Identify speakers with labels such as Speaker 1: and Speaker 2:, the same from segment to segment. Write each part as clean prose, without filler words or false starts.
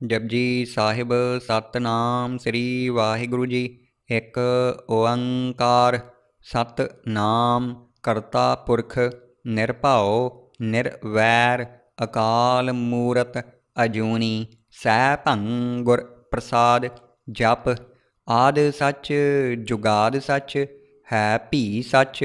Speaker 1: जपजी साहिब सतनाम श्री वाहिगुरु जी। एक ओंकार सतनाम करता पुरख निरभओ निरवैर अकाल मूरत अजूनी सैभं गुर प्रसाद। जप आद सच जुगाद सच है भी सच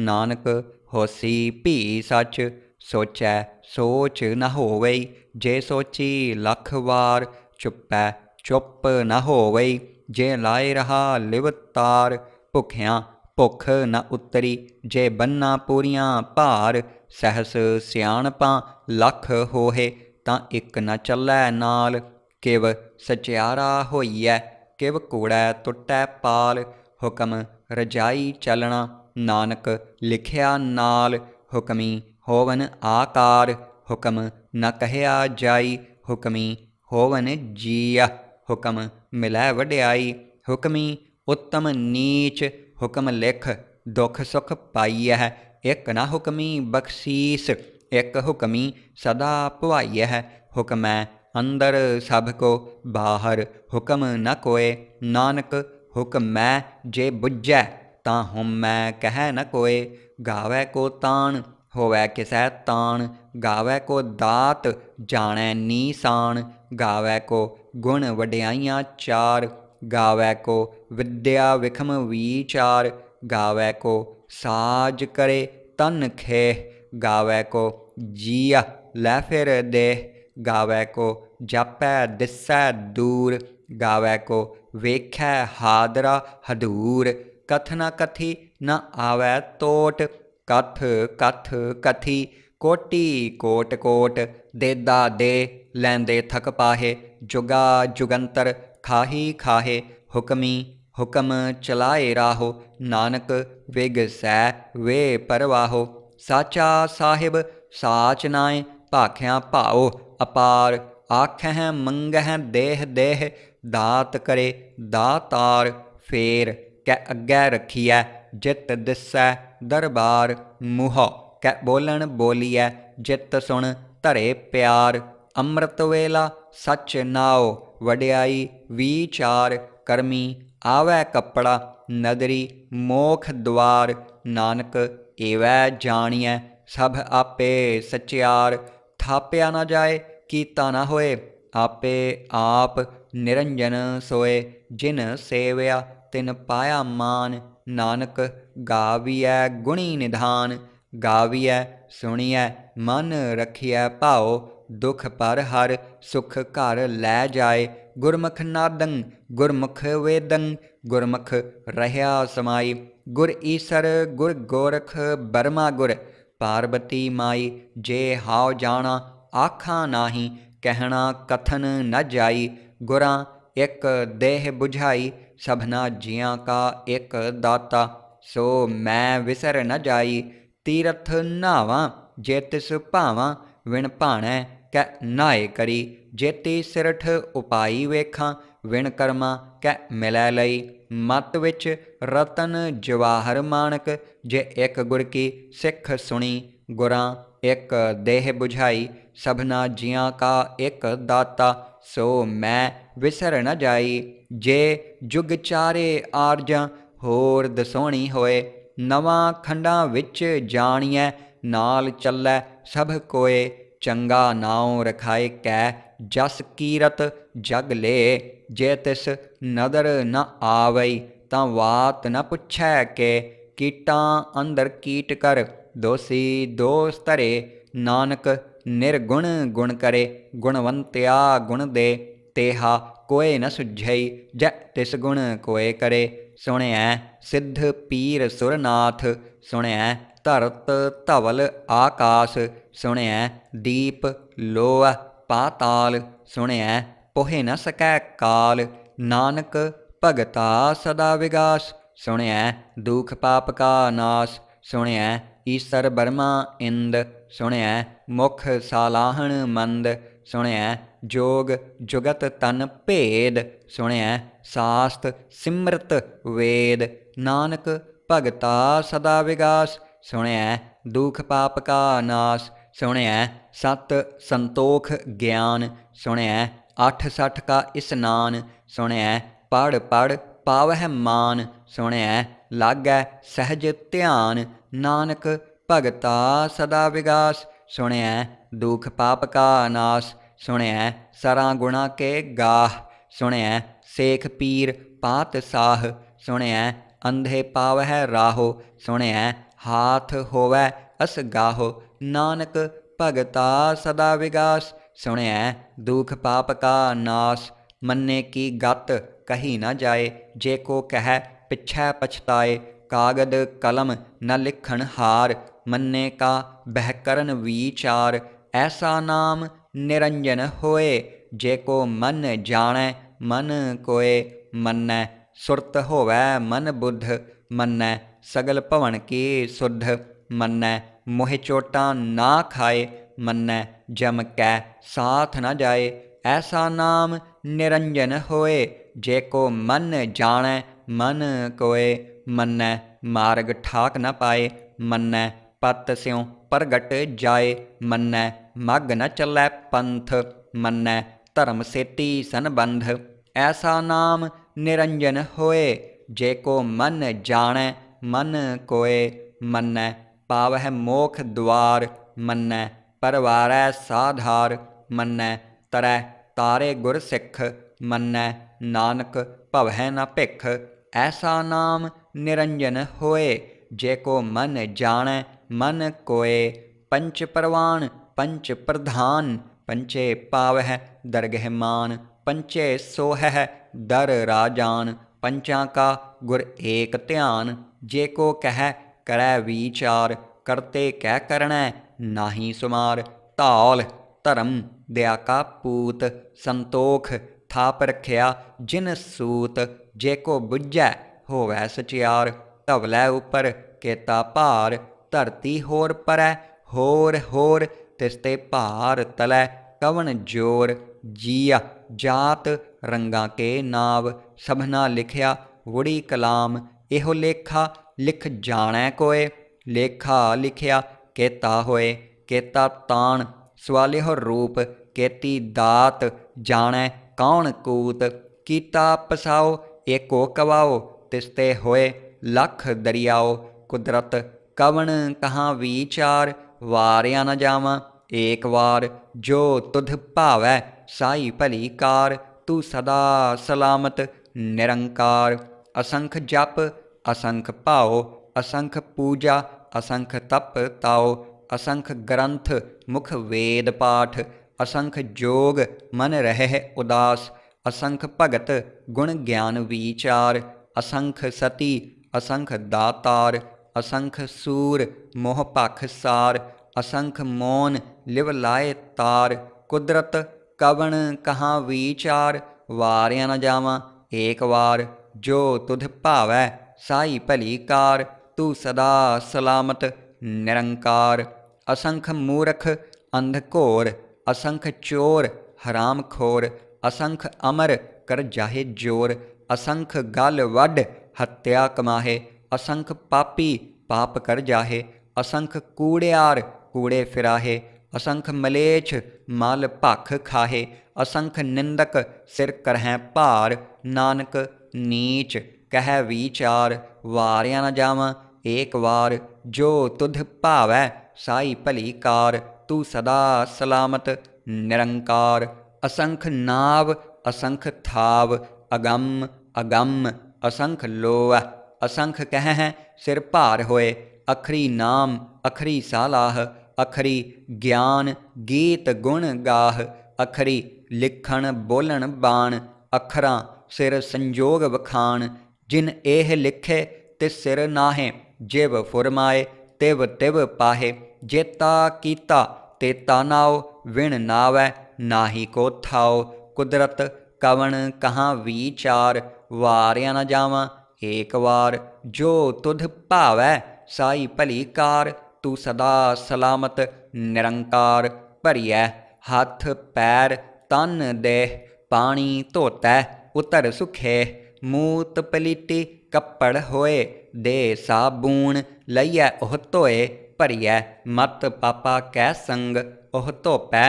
Speaker 1: नानक होसी भी सच। सोचै सोच न होवई जे सोची लख वार चुपै चुप न होवई जे लाए रहा लिवतार। भुखियाँ भुख न उतरी जे बन्ना पूरियां भार। सहस सियाणपां लख होहे तां इक न चलै नाल। किव सचियारा होइए किव कूड़ै टुटै पाल। हुक्म रजाई चलना नानक लिखिया नाल। हुक्मी होवन आकार हुक्म न कहया जाई। हुक्मी होवन जीया हुक्म मिलै वड्याई। हुक्मी उत्तम नीच हुक्म लिख दुख सुख पाईਐ। एक न हुक्मी बख्शीस एक हुक्मी सदा भवाईਐ। हुक्मै अंदर सब को बाहर हुक्म न कोय। नानक हुक्मै जे बुझै तां हुमै कहै न कोय। गावै को तान होवै किसै तान गावै को दात जाणै नीसान। गावै को गुण वड्याइयां चार गावै को विद्या विखम विचार। गावै को साज करे तन खेह गावै को जिया लै फिर देह। गावै को जापै दिसै दूर गावै को वेखै हादरा हदूर। कथना कथी न आवै तोट कथ कथ कथी कोटि कोट कोट। देदा दे लैंदे थक पाहे जुगा जुगंतर खाही खाहे। हुक्मी हुक्म चलाए राहो नानक विग सै वे परवाहो। साचा साहिब साच नाए भाख्यां भाओ अपार। आखैं मंगैं देह देह दात करे दातार। फेर कै अग्गै रखिए जित दिसै दरबार। मूँहों कै बोलन बोलिए जित सुन धरे प्यार। अमृत वेला सच नाओ वड्याई विचार। करमी आवै कपड़ा नदरी मोख द्वार। नानक एवै जानिए सब आपे सचियार। थाप्या न जाए कीता न होए आपे आप निरंजन सोए। जिन सेवया तिन पाया मान नानक गाविए गुणी निधान। गाविए सुनिए मन रखिए भाओ दुख पर हर सुख घर लै जाए। गुरमुख नादं गुरमुख वेदं गुरमुख रहया समाई। गुर ईसर गुर गोरख बर्मा गुर पार्वती माई। जे हाउ जाना आखां नाही कहना कथन न जाई। गुरां एक देह बुझाई सबना जियां का एक दाता। सो मैं विसर न जाई तीरथ नावां जे तिस भावां। विण भाणै कै नाए करी जेती सिरठ उपाई वेखां। विण कर्मा कै मिलै लई मत विच रतन जवाहर माणक। जे एक गुर की सिख सुनी गुरां एक देह बुझाई। सबना जियां का एक दाता सो मैं विसर न जाई। जे जुग चारे आरजां होर दसोणी होए। नवां खंडां विच जाणिए नाल चलै सब कोए। चंगा नाउँ रखाए कै जस कीरत जग ले। जे तिस नदर न आवई तां वात न पुछै के। कीटां अंदर कीट कर दोषी दोष धरे। नानक निर्गुण गुण करे गुणवंत्या गुण दे। तेहा कोय न सुझई जै तिस गुण कोय करे। सुणिਐ सिद्ध पीर सुरनाथ सुणिਐ धरत धवल आकास। सुणिਐ दीप लोअ पाताल सुणिਐ पोहे न सकै काल। नानक भगता सदा विगास सुणिਐ दुख पाप का नास। सुणिਐ ईसर बर्मा इंद सुणिਐ मुख सालाहण मंद। सुणिਐ जोग जुगत तन भेद सुणिਐ सास्त सिमरत वेद। नानक भगता सदा विगास सुणिਐ दुख पाप का नास। सुणिਐ सत संतोख ज्ञान सुणिਐ अठ सठ का स्नान सुणिया पढ़ पढ़ पावह मान सुणिया लागै सहज ध्यान नानक भगता सदा विगास सुणिया दुख पाप का नाश सुणिया सरा गुणा के गाह सुणिया सेख पीर पात साह सुणिया अंधे पावह राहो सुणिया हाथ होवै अस गाहो नानक भगता सदा विगास सुणिया दुख पाप का नाश मन्ने की गत कही न जाए जे को कह पिछै पछताए कागद कलम न लिखण हार मन्ने का बहकरन विचार ऐसा नाम निरंजन होए जे को मन जानै मन कोय मन्नै सुरत होवै मन बुद्ध मन्नै सगल भवन की सुध मन्नै मोह चोटां ना खाए मन्नै जम कै साथ न जाए ऐसा नाम निरंजन होए जे को मन जानै मन कोय मन्नै मार्ग ठाक न पाए मन्नै पत स्यों प्रगट जाए मन्नै मग न चलै पंथ मन्नै धर्म सेती संबंध ऐसा नाम निरंजन होए जे को मन जानै मन कोय मन्नै पावह मोख द्वार मन्नै परवारै साधार मन्नै तरै तारे गुर सिख मन्नै नानक भवै न भिख ऐसा नाम निरंजन होए जे को मन जानै मन कोय पंच परवान पंच प्रधान पंचे पावह दरगह मान पंचे सोहह दर राजान पंचां का गुर एक ध्यान जे को कह करै विचार करते कै करणै नाहि सुमार धौल धर्म दया का पूत संतोख थाप रखिया जिन सूत जे को बुझै होवै सचियार धवलै उपर केता भार धरती होर परै होर तिसते भार तलै कवन जोर जिया जात रंगां के नाव सबना लिखिया वुड़ी कलाम एहो लेखा लिख जाणै कोय लेखा लिखिया केता होए केता ताण सवालिहो रूप केती दात जाणै कौन कूत कीता पसाओ एको कवाओ तिसते होए लख दरियाओ कुदरत कवन कहाँ विचार वारिया न जावां एक वार जो तुध भावै साई भली कार तू सदा सलामत निरंकार असंख जप असंख भाओ असंख पूजा असंख तप ताओ असंख ग्रंथ मुख वेद पाठ असंख जोग मन रहै उदास असंख भगत गुण ज्ञान विचार असंख सती असंख दातार असंख सूर मोह पख सार असंख मौन लिव लाए तार कुदरत कवन कहाँ विचार वारिया न जावां एक वार जो तुध भावै साई भली कार तू सदा सलामत निरंकार असंख मूरख अंधघोर असंख चोर हराम खोर असंख अमर कर जाहे जोर असंख गल वड हत्या कमाहे असंख पापी पाप कर जाहे असंख कूड़ियार कूड़े फिराहे असंख मलेच्छ मल भख खाहे असंख निंदक सिर करहैं भार नानक नीच कह विचार वारिया न जावां एक वार जो तुध भावै साई भली कार तू सदा सलामत निरंकार असंख नाव असंख थाव अगम अगम असंख लोह असंख कह सिर भार होए अखरी नाम अखरी सालाह अखरी ज्ञान गीत गुण गाह अखरी लिखण बोलण बाण अखरां सिर संजोग वखाण जिन एह लिखे तिस सिर नाहे जिव फुरमाए तिव तिव पाहे जेता कीता तेता नाओ विण नावै नाही को थाओ कुदरत कवन कहाँ विचार वारिया न जावां एक वार जो तुध भावै साई भली कार तू सदा सलामत निरंकार भरियै हथ पैर तन देह पानी धोतै उतर सुखे मूत पलीती कपड़ होए दे साबून लईयै ओह धोए भरियै मत पापा कै संग ओह धोपै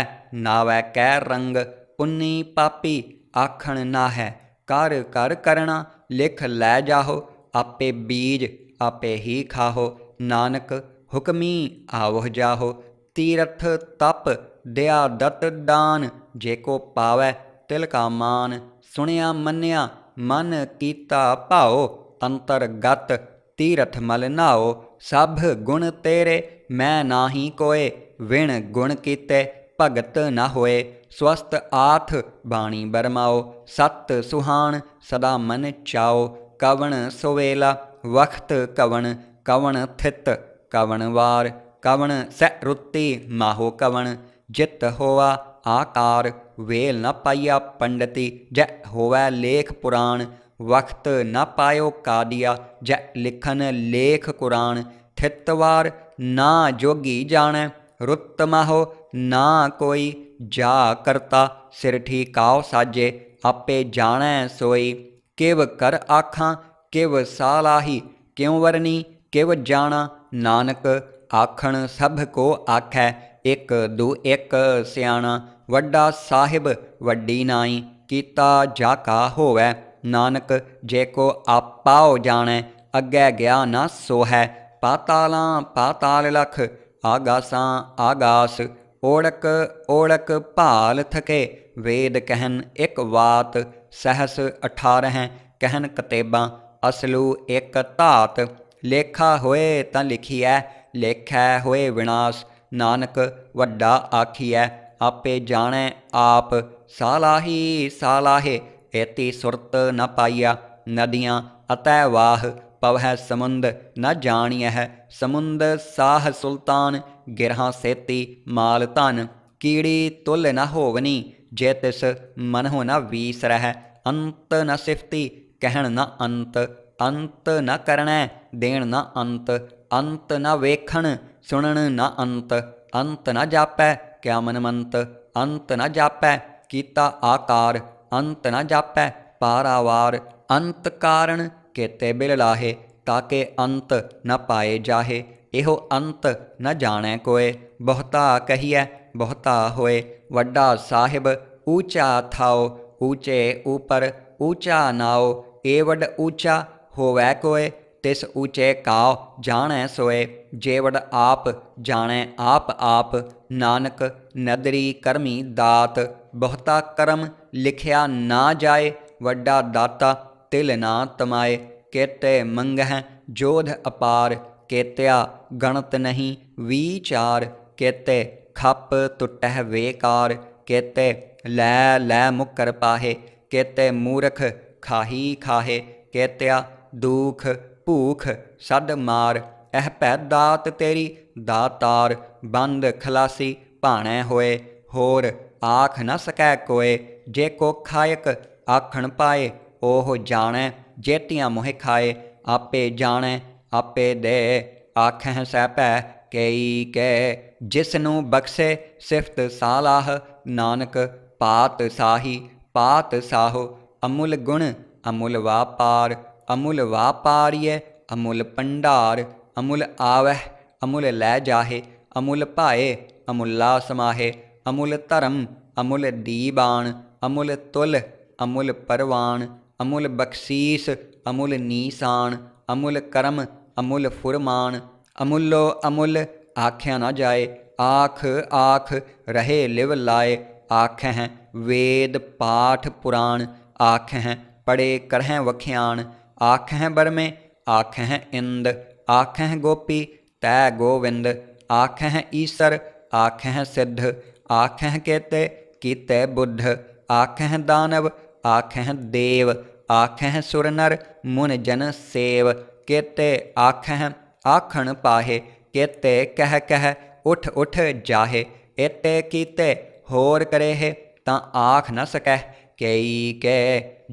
Speaker 1: नावै कै रंग पुन्नी पापी आखण ना है। कर कर करना लिख लै जाहो, आपे बीज आपे ही खाहो। नानक हुक्मी आवह जाहो, तीरथ तप दया दत्त दान। जे को पावै तिल का मान, सुनिया मन्निया मन कीता भाओ। अंतरगत तीरथ मल नाओ, सब गुण तेरे मैं नाही कोय। विण गुण कीते भगत न होए, स्वस्थ आथ बाणी बरमाओ। सत सुहान सदा मन चाओ, कवन सुवेला वक्त कवन। कवन थित कवन वार, कवन सै रुत्ति माहो कवन। जित होवा आकार वेल न पाइया पंडिती, जै होवै लेख पुराण। वक्त न पायो कादिया, जै लिखन लेख कुरान। थितवार ना जोगी जाणै, रुत माहो ना कोई। जा करता सिर ठीकाओ साजे, आपे जाणै सोई। किव कर आखां किव सालाही, क्यों वरनी किव जाना। नानक आखण सब को आखै, एक दू एक सियाणा। वड्डा साहिब वड्डी नाई, कीता जाका होवै। नानक जे को आपाओ जाणै, अग्गै गया ना सो है। पातालां पाताल लख, आगासां आगास। ओड़क ओड़क भाल थके, वेद कहन एक वात। सहस 18 कहन कतेबां, असलू एक धात। लेखा होए तां लिखिਐ, लेखै होए विनाश। नानक वड्डा आखिਐ, आपे जाणै आप। सालाही सालाहे, एति सुरत न पाइया। नदियाँ अतै वाह, पवै समुंद न जानियह। समुंद साह सुल्तान, गिरहां सेती माल धन। कीड़ी तुल न होवनी, जे तिस मनहु न वीसरह। अंत न सिफती कहण न अंत, अंत न करणै देण न अंत। अंत न वेखण सुनण न अंत, अंत न जापै क्या मनमंत। अंत न जापै कीता आकार, अंत न जापै पारावार। अंत कारण केते बिल लाहे, ताके अंत न पाए जाहे। एहो अंत न जाणै कोय, बहुता कहिए बहुता होए। वड्डा साहिब ऊँचा थाओ, ऊँचे ऊपर ऊँचा नाओ। एवड ऊँचा होवै कोय, तिस ऊँचे काओ जाणै सोए। जेवड आप जाणै आप आप, नानक नदरी करमी दात। बहुता करम लिखिया ना जाए, वड्डा दाता तिल ना तमाए। केते मंगह जोध अपार, केत्या गणत नहीं विचार। केते खप टुटह वेकार, केते लै लै मुकर पाहे। केते मूरख खाही खाहे, केत्या दुख भूख सद मार। एह पै दात तेरी दातार, बंद खलासी भाणै होए। होर आख न सकै कोय, जे को खायक आखण पाए। ओह जाणै जेतियां मोह खाए, आपे जाणै आपे दे। आखैं सै पै कई कै, जिसनू बख्शे सिफत सालाह। नानक पात साही पात साहो, अमुल गुण अमुल वापार। अमुल वापारिय अमुल भंडार, अमुल आवह अमुल लै जाहे। अमुल भाए अमुला समाहे, अमुल धर्म अमुल दीबान। अमुल तुल अमुल परवान, अमुल बख्शीस अमुल नीसान। अमुल करम अमुल फुरमान, अमुलो अमुल आख्या न जाए। आख आख रहे लिव लाए, आखैं वेद पाठ पुराण। आखैं पढ़े करहैं वख्यान, आखैं बरमे आखैं इंद। आखैं गोपी तै गोविंद, आखैं ईसर आखैं सिद्ध। आखैं केते कीते बुद्ध, आखैं दानव आखैं देव। आखैं सुर नर मुन जन सेव, केते आखैं आखण पाहे। केते कह कह उठ उठ जाहे, एते कीते होर करेहे तां आख न सकैह। कई कै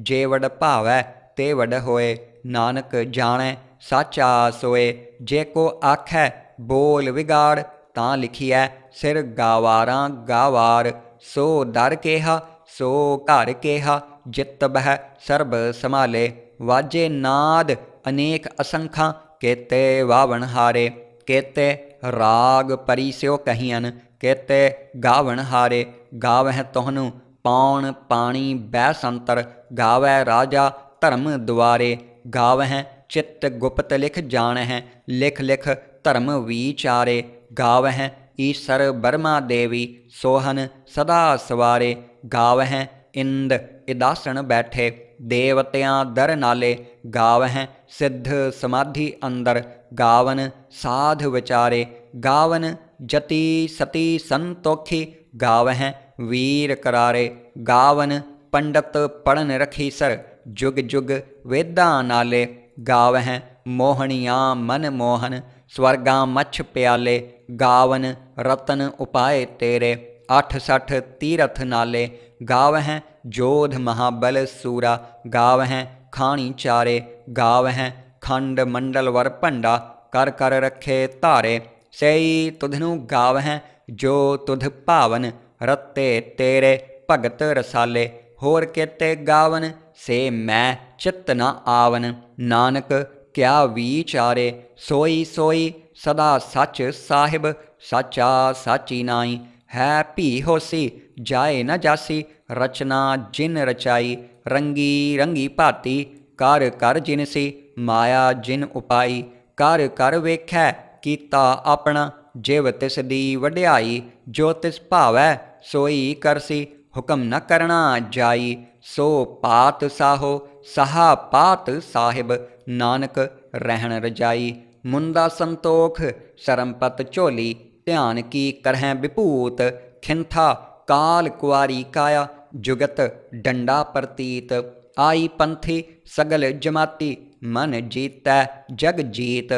Speaker 1: जेवड भावै तेवड होए, नानक जाणै साचा सोए। जे को आखै बोल विगाड़, तां लिखिਐ सिर गावारां गावार। सो दर केहा सो घर केहा, जित बह सर्ब संभाले। वाजे नाद अनेक असंखां, केते वावण हारे। केते राग परिस्यो कहियन, केते गावण हारे। गावह तोहनु पौन पाणी बैसंतर, गावै राजा धर्म द्वारे। गावह चित्त गुप्त लिख जानह, लिख लिख धर्म विचारे। गावह ईसर बर्मा देवी, सोहन सदा सवारे। गावह इंद इदासन बैठे, देवतियाँ दर नाले। गावह सिद्ध समाधि अंदर, गावन साध विचारे। गावन जति सती संतोखी, गावह वीर करारे। गावन पंडित पढ़न रखीसर, जुग जुग वेदां नाले। गावह मोहनियाँ मन मोहन, स्वर्गां मछ प्याले। गावन रतन उपाय तेरे, 68 तीरथ नाले। गावह जोध महाबल सूरा, गावह खाणी चारे। गावह खंड मंडल वर भंडा, कर कर रखे धारे। सई तुधनु गावह जो तुध भावन, रते तेरे भगत रसाले। होर केते गावन से मैं चित्त न आवन, नानक क्या विचारे। सोई सोई सदा सच साहिब, साचा साची नाई। है भी होसी जाए न जासी, रचना जिन रचाई। रंगी रंगी भाती, कर कर जिनसी, माया जिन उपाई। कर कर वेखै कीता अपना, जिव तिस दी वड्याई। जो तिस भावै सोई करसी, हुक्म न करना जाई। सो पात साहो सहा पात साहिब, नानक रहन रजाई। मुंदा संतोख सरमपत झोली, ध्यान की करह विभूत। खिंथा काल कुआरी काया, जुगत डंडा प्रतीत। आई पंथी सगल जमाती, मन जीतै जग जीत।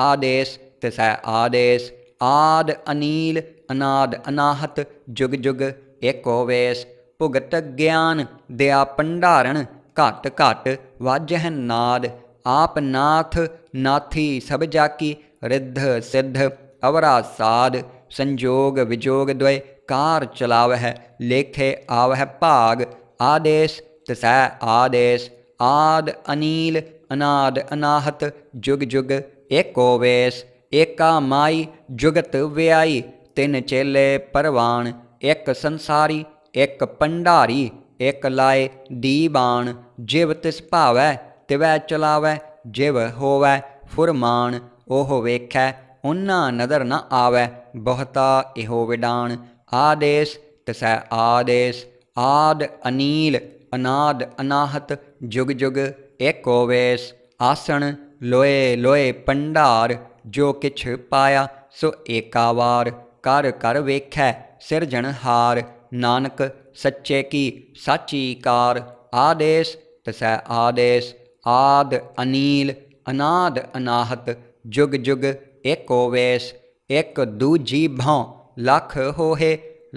Speaker 1: आदेश तिसै आदेश, आद अनील अनाद अनाहत। जुग जुग एको वेश, भुगत ज्ञान दया भंडारण। घट घट वाजह नाद, आप नाथ नाथी सब जाकी। रिद्ध सिद्ध अवरा साध, संजोग विजोग द्वय। कार चलावह लेखे आवह भाग, आदेश तिसै आदेश। आद अनील अनाद अनाहत, जुग जुग एको वेश। एका माई जुगत व्याई, तिन चेले परवान। एक संसारी एक भंडारी, एक लाए दीवान। जिव तिस भावै तिवै चलावै, जिव होवै फुरमान। ओह वेखै उन्ना नदर न आवै, बहुता इहो विडान। आदेश तिसै आदेश, आद अनील अनाद अनाहत। जुग जुग एको वेश। आसन लोए लोए भंडार, जो किछ पाया सो एका वार। कर कर वेखै सिरजनहार, नानक सच्चे की साची कार। आदेश तिसै आदेश, आद अनील अनाद अनाहत। जुग जुग एको वेश। एक दूजी भौं लख होहे,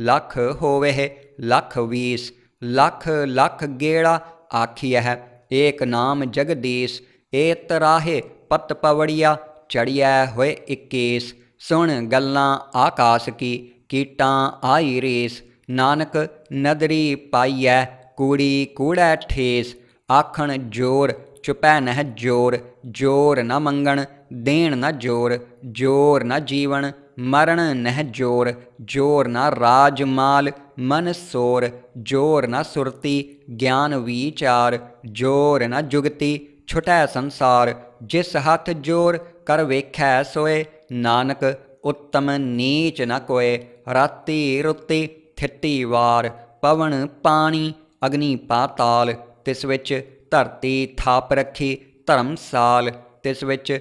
Speaker 1: लख होवे लख वीस। लख लख गेड़ा आखियह, एक नाम जगदीश। ए तराहे पत पवड़िया, चढ़िया होए 21। सुन गल्लां आकाश की, कीटां आई रेस। नानक नदरी पाईऐ, कूड़ी कूड़ै ठेस। आखण जोर चुपै नह जोर, जोर न मंगण देण न जोर। जोर न जीवन मरण नह जोर, जोर न राज माल मन सोर। जोर न सुरती ज्ञान विचार, जोर न जुगती छुटै संसार। जिस हथ जोर कर वेखै सोए, नानक उत्तम नीच न कोय। राती रुती थिती वार, पवन पानी अग्नि पाताल। तिस विच धरती थाप रखी धर्मसाल। तिस विच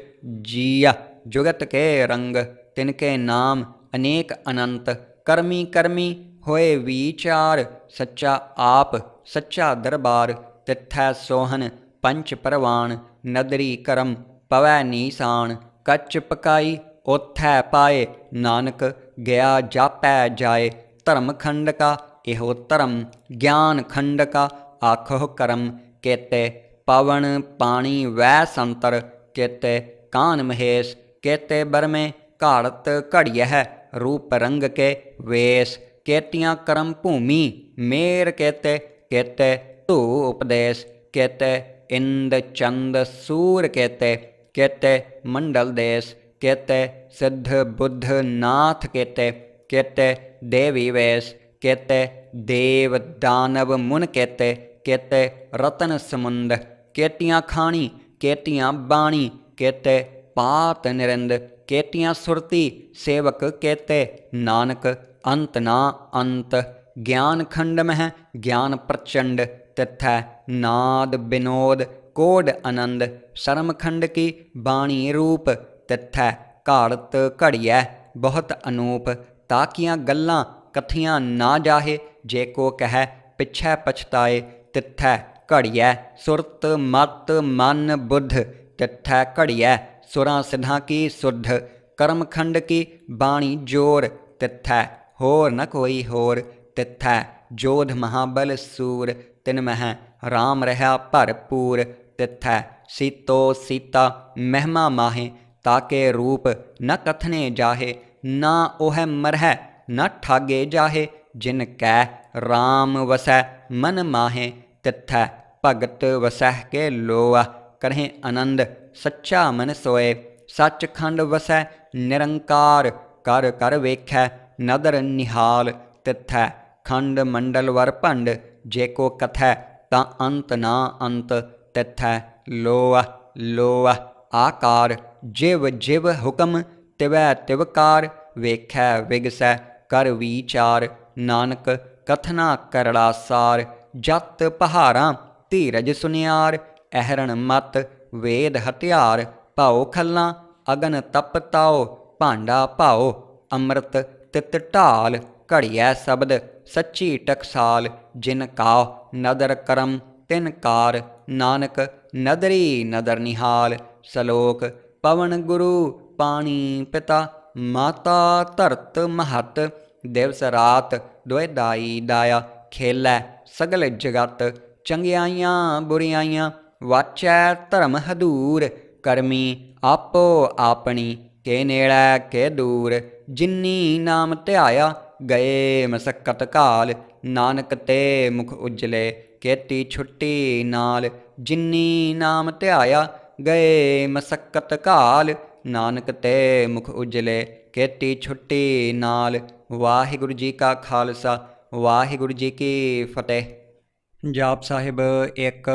Speaker 1: जिया जुगत के रंग, तिनके नाम अनेक अनंत। कर्मी कर्मी होए विचार, सच्चा आप सच्चा दरबार। तिथै सोहन पंच परवान, नदरी करम पवै नीसान। कच पकाई ओथै पाए, नानक गया जापै जाए। धर्म खंड का इहो धर्म, ज्ञान खंड का आखो करम। केते पवन पानी वै संतर, केते कान महेश। केते बरमे घाड़त घड़ियह, रूप रंग के वेश। केतियाँ करम भूमि मेर केते, केते धू उपदेश। केते इंद चंद सूर केते, केते मंडल देश। केते सिद्ध बुद्ध नाथ केते, केते देवी वेश। केते देव दानव मुन केते, केते रतन समुंद, केतियाँ खाणी केतियाँ बाणी, केते पात निरंद, केतियाँ सुरती सेवक केते, नानक अंत ना अंत। ज्ञान खंड मह ज्ञान प्रचंड, तिथै नाद विनोद कोड आनंद। शर्म खंड की बाणी रूप, तिथै घाड़त घड़िया बहुत अनूप। ताकियाँ गल्लां कथियाँ ना जाहे, जे को कह पिछै पछताए, तिथै घड़िया सुरत मत मन बुद्ध, तिथै घड़िया सुरां सिद्धां की सुध। कर्म खंड की बाणी जोर, तिथै होर न कोई होर। तिथै जोध महाबल सूर, तिन मह राम रहा भरपूर। तिथै सीतो सीता महिमा माहे, ताके रूप न कथने जाहे। ना ओह मरह न ठागे जाहे, जिन कै राम वसै मन माहे। तिथै भगत वसह के लोआ, करें आनंद सच्चा मन सोए। सच खंड वसै निरंकार, कर कर वेखै नदर निहाल। तिथै खंड मंडल वर भंड, जे को कथै तां अंत ना अंत। तिथै लोआ लोआ आकार, जिव जिव हुक्म तिवै तिवकार। वेखै विगसै कर विचार, नानक कथना करड़ा सार। जत पहारां धीरज सुनियार, अहरण मत वेद हथियार। भाओ खल्लां अगन तप ताओ, भांडा भाओ अमृत तित ढाल। घड़िया शब्द सच्ची टकसाल, जिन काओ नदर करम तिन कार। नानक नदरी नदर निहाल। सलोक पवन गुरु पानी पिता, माता धरत महत। दिवस रात दुए दाई दाया, खेलै सगल जगत। चंगियाइयां बुरियाइयां वाचै धर्म हदूर, करमी आपो आपनी के नेड़ै के दूर। जिन्नी नाम ध्याया गए मसक्कत काल, नानक ते मुख उजले केती छुट्टी नाल। जिन्नी नाम ध्याया गए मसक्कत काल, नानक ते मुख उजले केती छुट्टी नाल। वाहिगुरु जी का खालसा, वाहिगुरु जी की फतेह। जाप साहिब एक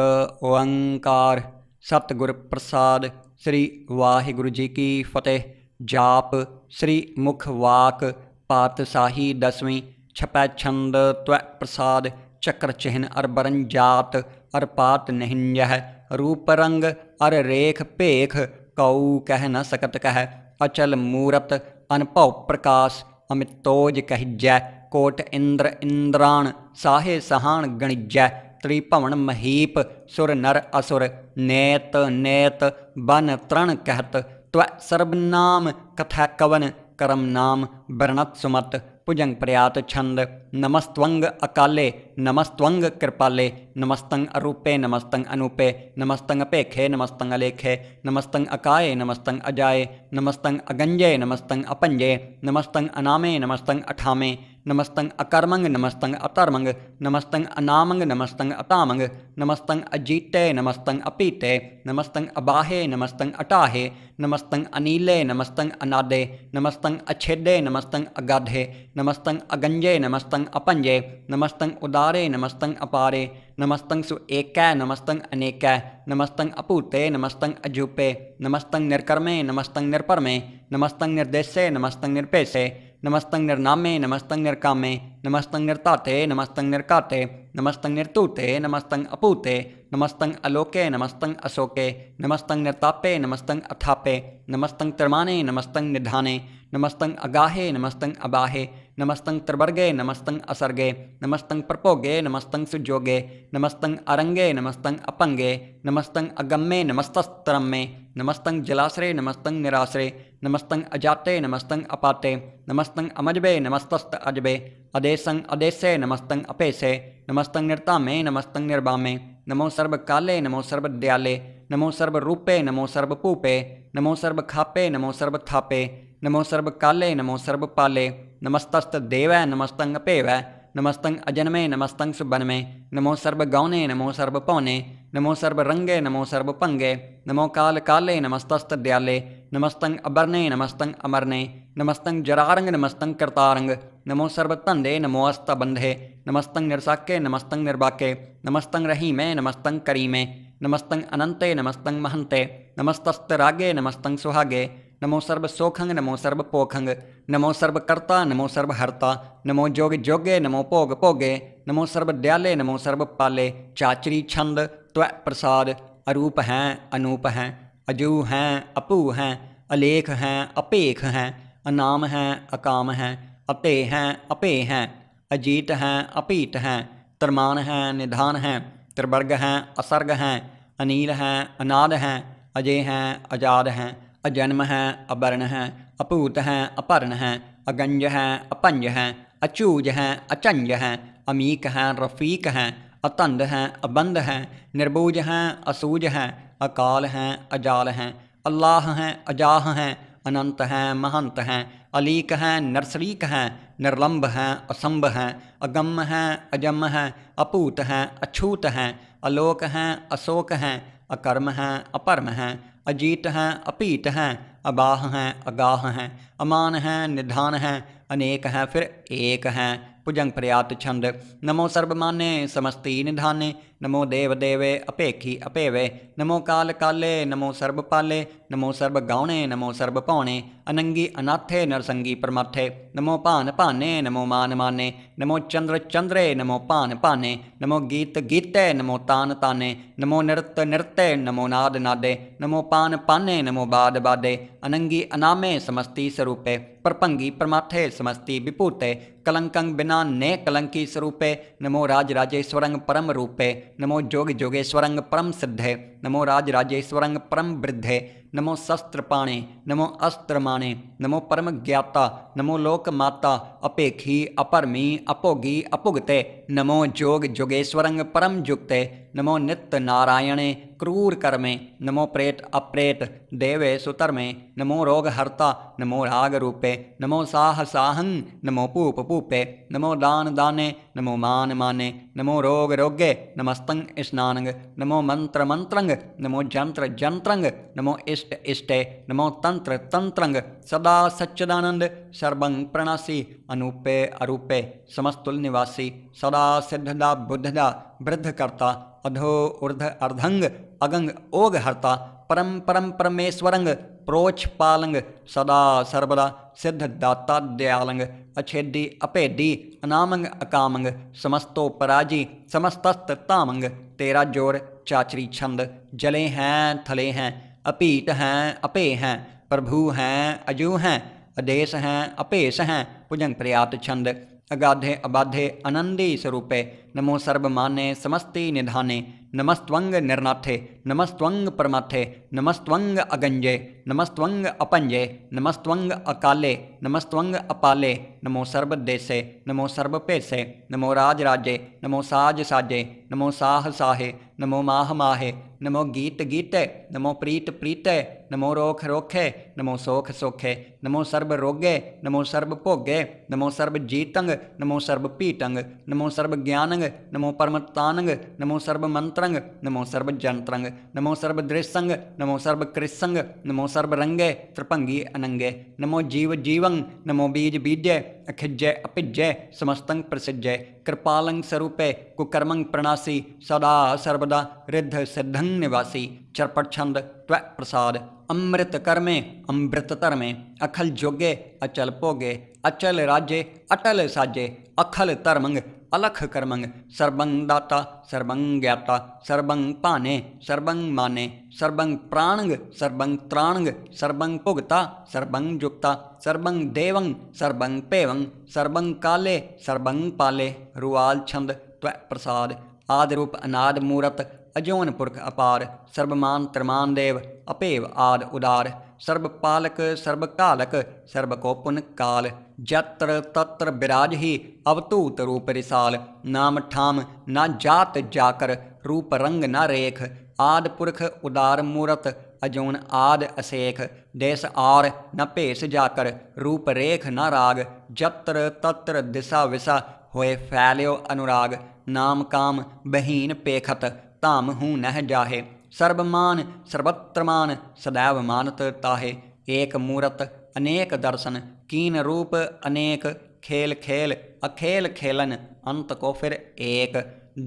Speaker 1: ओंकार सतगुर प्रसाद। श्री वाहिगुरु जी की फतेह। जाप श्री मुख वाक पातशाही दसवीं। छपै छंद त्वै प्रसाद, चक्र चिन्ह अर बरन जात। अर पात निहिंजह रूप रंग अर रेख भेख, कऊ कह न सकत कह। अचल मूरत अनभव प्रकाश, अमितोज कहिजै कोट इंद्र इंद्राण। साहे सहान गणिजै त्रिभवन महीप, सुर नर असुर नेत नेत बन तृण कहत। त्वै सर्वनाम कथै कवन, करम नाम बरणत सुमत। भुजंग प्रयात छंद, नमस्तवंग अकाले नमस्तवंग कृपाले। नमस्तंग अरूपे नमस्तंग अनूपे, नमस्तंग अपेखे नमस्तंग अलेखे। नमस्तंग अकाये नमस्तंग अजाये, नमस्तंग अगंजे नमस्तंग अपंजे। नमस्तंग अनामे नमस्तंग अठामे, नमस्तंग अकर्मंग नमस्तंग अतर्मंग। नमस्तंग अनामंग नमस्तंग अतामंग, नमस्तंग अजीते नमस्तंग अपीते। नमस्तंग अबाहे नमस्तंग अटाहे, नमस्तंग अनीले नमस्तंग अनादे। नमस्तंग अच्छेदे नमस्तंग अगाधे, नमस्तंग अगंजे नमस्तंग अपंजे। नमस्तंग उदारे नमस्तंग अपारे, नमस्तंग सुएकै नमस्तंग अनेकै। नमस्तंग अपूते नमस्तंग अजूपे, नमस्तंग निर्कर्मे नमस्तंग निर्परमे। नमस्तंग निर्देशे नमस्तंग निर्पेशे, नमस्तंग निर्नामे नमस्तंग निर्कामे। नमस्तंग निर्ताते नमस्तंग निर्काते, नमस्तंग निर्तूते नमस्तंग अपूते। नमस्तंग अलोके नमस्तंग अशोके, नमस्तंग निर्तापे नमस्तंग अथापे। नमस्तंग त्रिमाने नमस्तंग निधाने, नमस्तंग अगाहे नमस्तंग अबाहे। नमस्तंग त्रिवर्गे नमस्तंग असर्गे, नमस्तंग प्रभोगे नमस्तंग सुजोगे। नमस्तंग अरंगे नमस्तंग अपंगे, नमस्तंग अगम्मे नमस्तस्त्रम्मे। नमस्तंग जलाश्रे नमस्तंग निराश्रे, नमस्तंग अजाते नमस्तंग अपाते। नमस्तंग अमजबे नमस्तस्त अजबे, अदेशंग अदेशे नमस्तंग अपेशे। नमस्तंग निर्तामे नमस्तंग निर्बामे, नमो सर्वकाले नमो सर्वदयाले। नमो सर्वरूपे नमो सर्वपूपे, नमो सर्वखापे नमो सर्वथापे। नमो सर्वकाले नमो सर्वपाले, नमस्तस्त देवै नमस्तंग अपेवै। नमस्तंग अजन्मे नमस्तंग सुबन्मे, नमो सर्वगौने नमो सर्वपौने। नमो सर्वरंगे नमो सर्वभंगे, नमो काल काले नमस्तस्त दयाले। नमस्तं अबरने नमस्तं अमरने नमस्तं जरारंग नमस्तं करतारंग नमो सर्वतंदे नमो अस्तबंधे नमस्तं निरसाके नमस्तं निर्वाके नमस्तं रहीमे नमस्तं करीमे नमस्तं अनंते नमस्तं महंते नमस्तस्तरागे नमस्तं सुहागे नमो सर्वसोखंग नमो सर्वपोखंग नमो सर्वकर्ता नमो सर्वहर्ता नमो जोग जोगे नमो भोग भोगे नमो सर्वदयाले नमो सर्वपाले चाचरी छंद त्वै प्रसाद अरूप हैं अनूप हैं अजू हैं अपू हैं अलेख हैं अपेख हैं अनाम हैं अकाम हैं अते हैं अपे हैं अजीत हैं अपीत हैं तरमान हैं निधान हैं त्रिवर्ग हैं असर्ग हैं अनील हैं अनाद हैं अजय हैं अजाद हैं अजन्म हैं अवर्ण हैं अपूत हैं अपर्ण हैं अगंज हैं अपंज हैं अचूज हैं अचंज हैं अमीक हैं रफ़ीक हैं अतंद हैं अबंद हैं निर्बूज हैं असूज हैं अकाल हैं अजाल हैं अल्लाह हैं अजाह हैं अनंत हैं महंत हैं अलीक हैं नरसरीक हैं निर्लंब हैं असंभ हैं अगम हैं अजम हैं अपूत हैं अछूत हैं अलोक हैं अशोक हैं अकर्म हैं अपरम हैं अजीत हैं अपीत हैं अबाह हैं अगाह हैं अमान हैं निधान हैं अनेक हैं फिर एक हैं भुजंग प्रयात छंद नमो सर्वमाने समस्ती निधाने नमो देव देवे अपेखी अपेवे नमो काल काले नमो सर्वपाले नमो सर्वगौणे नमो सर्वपौणे अनंगी अनाथे नरसंगी परमाथे नमो पान पाने नमो मान माने नमो चंद्र चंद्रे नमो पान पाने नमो गीत गीते नमो तान ताने नमो नृत्य नृत्य नमो नाद नादे नमो पान पाने नमो बाद बादे अनंगी अनामे समस्ती स्वरूपे परपंगी परमाथे समस्ती विपूते कलंकं बिना ने कलंकी स्वरूपे नमो राज राजेश्वरंग परम रूपे नमो जोग जोगेश्वरंग परम सिद्धे नमो राज राजेश्वरंग परम वृद्धे नमो शस्त्र पाणे नमो अस्त्र माणे नमो परम ज्ञाता नमो लोक माता अपेखी अपरमी अपोगी अपुगते नमो जोग जोगेश्वरंग परम जुक्ते नमो नित्य नारायणे क्रूर कर्मे नमो प्रेत अप्रेत देवे सुतर्मे नमो रोग हर्ता नमो राग रूपे नमो साह साहं नमो पूप पूपे नमो दान दाने नमो मान माने नमो रोग रोगे नमस्तं स्नानंग नमो मंत्र मंत्रंग नमो जंत्र जंत्रंग नमो इष्ट इष्टे नमो तंत्र तंत्रंग सदा सच्चिदानंद सर्वं प्रणासी अनूपे अरूपे समस्तुल निवासी सदा सिद्धदा बुद्धदा वृद्धकर्ता अधो ऊर्ध अर्धंग अगंग ओग हर्ता परम परम परमेश्वरंग प्रोच पालंग सदा सर्वदा सिद्ध दाता दयालंग अछेदी अपेदी अनामंग अकामंग समस्तो पराजी समस्तस्त तामंग तेरा जोर चाचरी छंद जले हैं थले हैं अपीत हैं अपे हैं प्रभु हैं अजू हैं अदेश हैं अपेश हैं भुजंग प्रयात छंद अगाधे अबाधे आनंदी स्वरूपे नमो सर्वमाने समस्ती निधाने नमस्त्वंग निर्नाथे नमस्त्वंग परमाथे नमस्त्वंग अगंजे नमस्त्वंग अपंजे नमस्त्वंग अकाले नमस्त्वंग अपाले नमो सर्वदेशे नमो सर्वपेशे नमो राज राजे नमो साज साजे नमो साह साहे नमो माह माहे नमो गीत गीते नमो प्रीत प्रीते नमो रोख रोखे नमो सोख सोखे नमो सर्व रोगे नमो सर्व भोगे नमो सर्व जीतंग नमो सर्व पीतंग नमो सर्व ज्ञानंग नमो परमतानंग नमो सर्व मंत्रंग नमो सर्व जंत्रंग नमो सर्व दृश्यंग नमो सर्व कृसंग नमो सर्व रंगे त्रिपंगी अनंगे नमो जीव जीवं नमो बीज बीजे अखिज्जय अपिज्जय समस्तंग प्रसिज्जय कृपालंग स्वरूपे कुकर्मंग प्रणासी सदा सर्वदा रिद्ध सिद्धं निवासी चरपट छंद त्वै प्रसाद अमृत कर्मे अमृत तरमे अखल जोगे अचल भोगे अचल राजे अटल साजे अखल धर्मंग अलख कर्मंग सर्वं दाता सर्वं ज्ञाता सर्वं पाने सर्वं माने सर्वं प्राणंग सर्वं त्राणंग सर्वं भुगता सर्वं जुक्ता सर्वं देवं सर्वं पेवं सर्वं काले सर्वं पाले रुआल छंद त्वै प्रसाद आदि रूप अनाद मूरत अजोन पुरख अपार सर्वमान त्रिमान देव अपेव आद उदार सर्वपालक सर्वकालक सर्वकोपुन काल जत्र तत्र विराज ही अवतूत रूप रिसाल नाम ठाम न जात जाकर रूप रंग न रेख आद पुरख उदार मूरत अजोन आद असेख देश आर न भेष जाकर रूप रेख न राग जत्र तत्र दिशा विसा होए फैल्यो अनुराग नाम काम बहीन पेखत ताम हूँ नह जाहे सर्वमान सर्वत्रमान सदैव मानत ताहे एक मूरत अनेक दर्शन, कीन रूप अनेक, खेल खेल अखेल खेलन, अंत को फिर एक।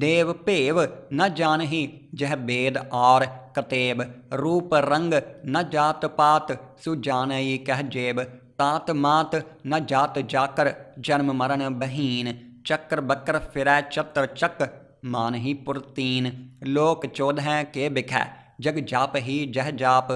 Speaker 1: देव भेव न जानही जह वेद आर कतेब, रूप रंग न जात पात सु जानई कह जेब। तात मात न जात जाकर जन्म मरण बहीन, चक्र बक्र फिरै चत्र चक मान ही पुरतीन। लोक चौदह के बिखै जग जाप ही जह जाप,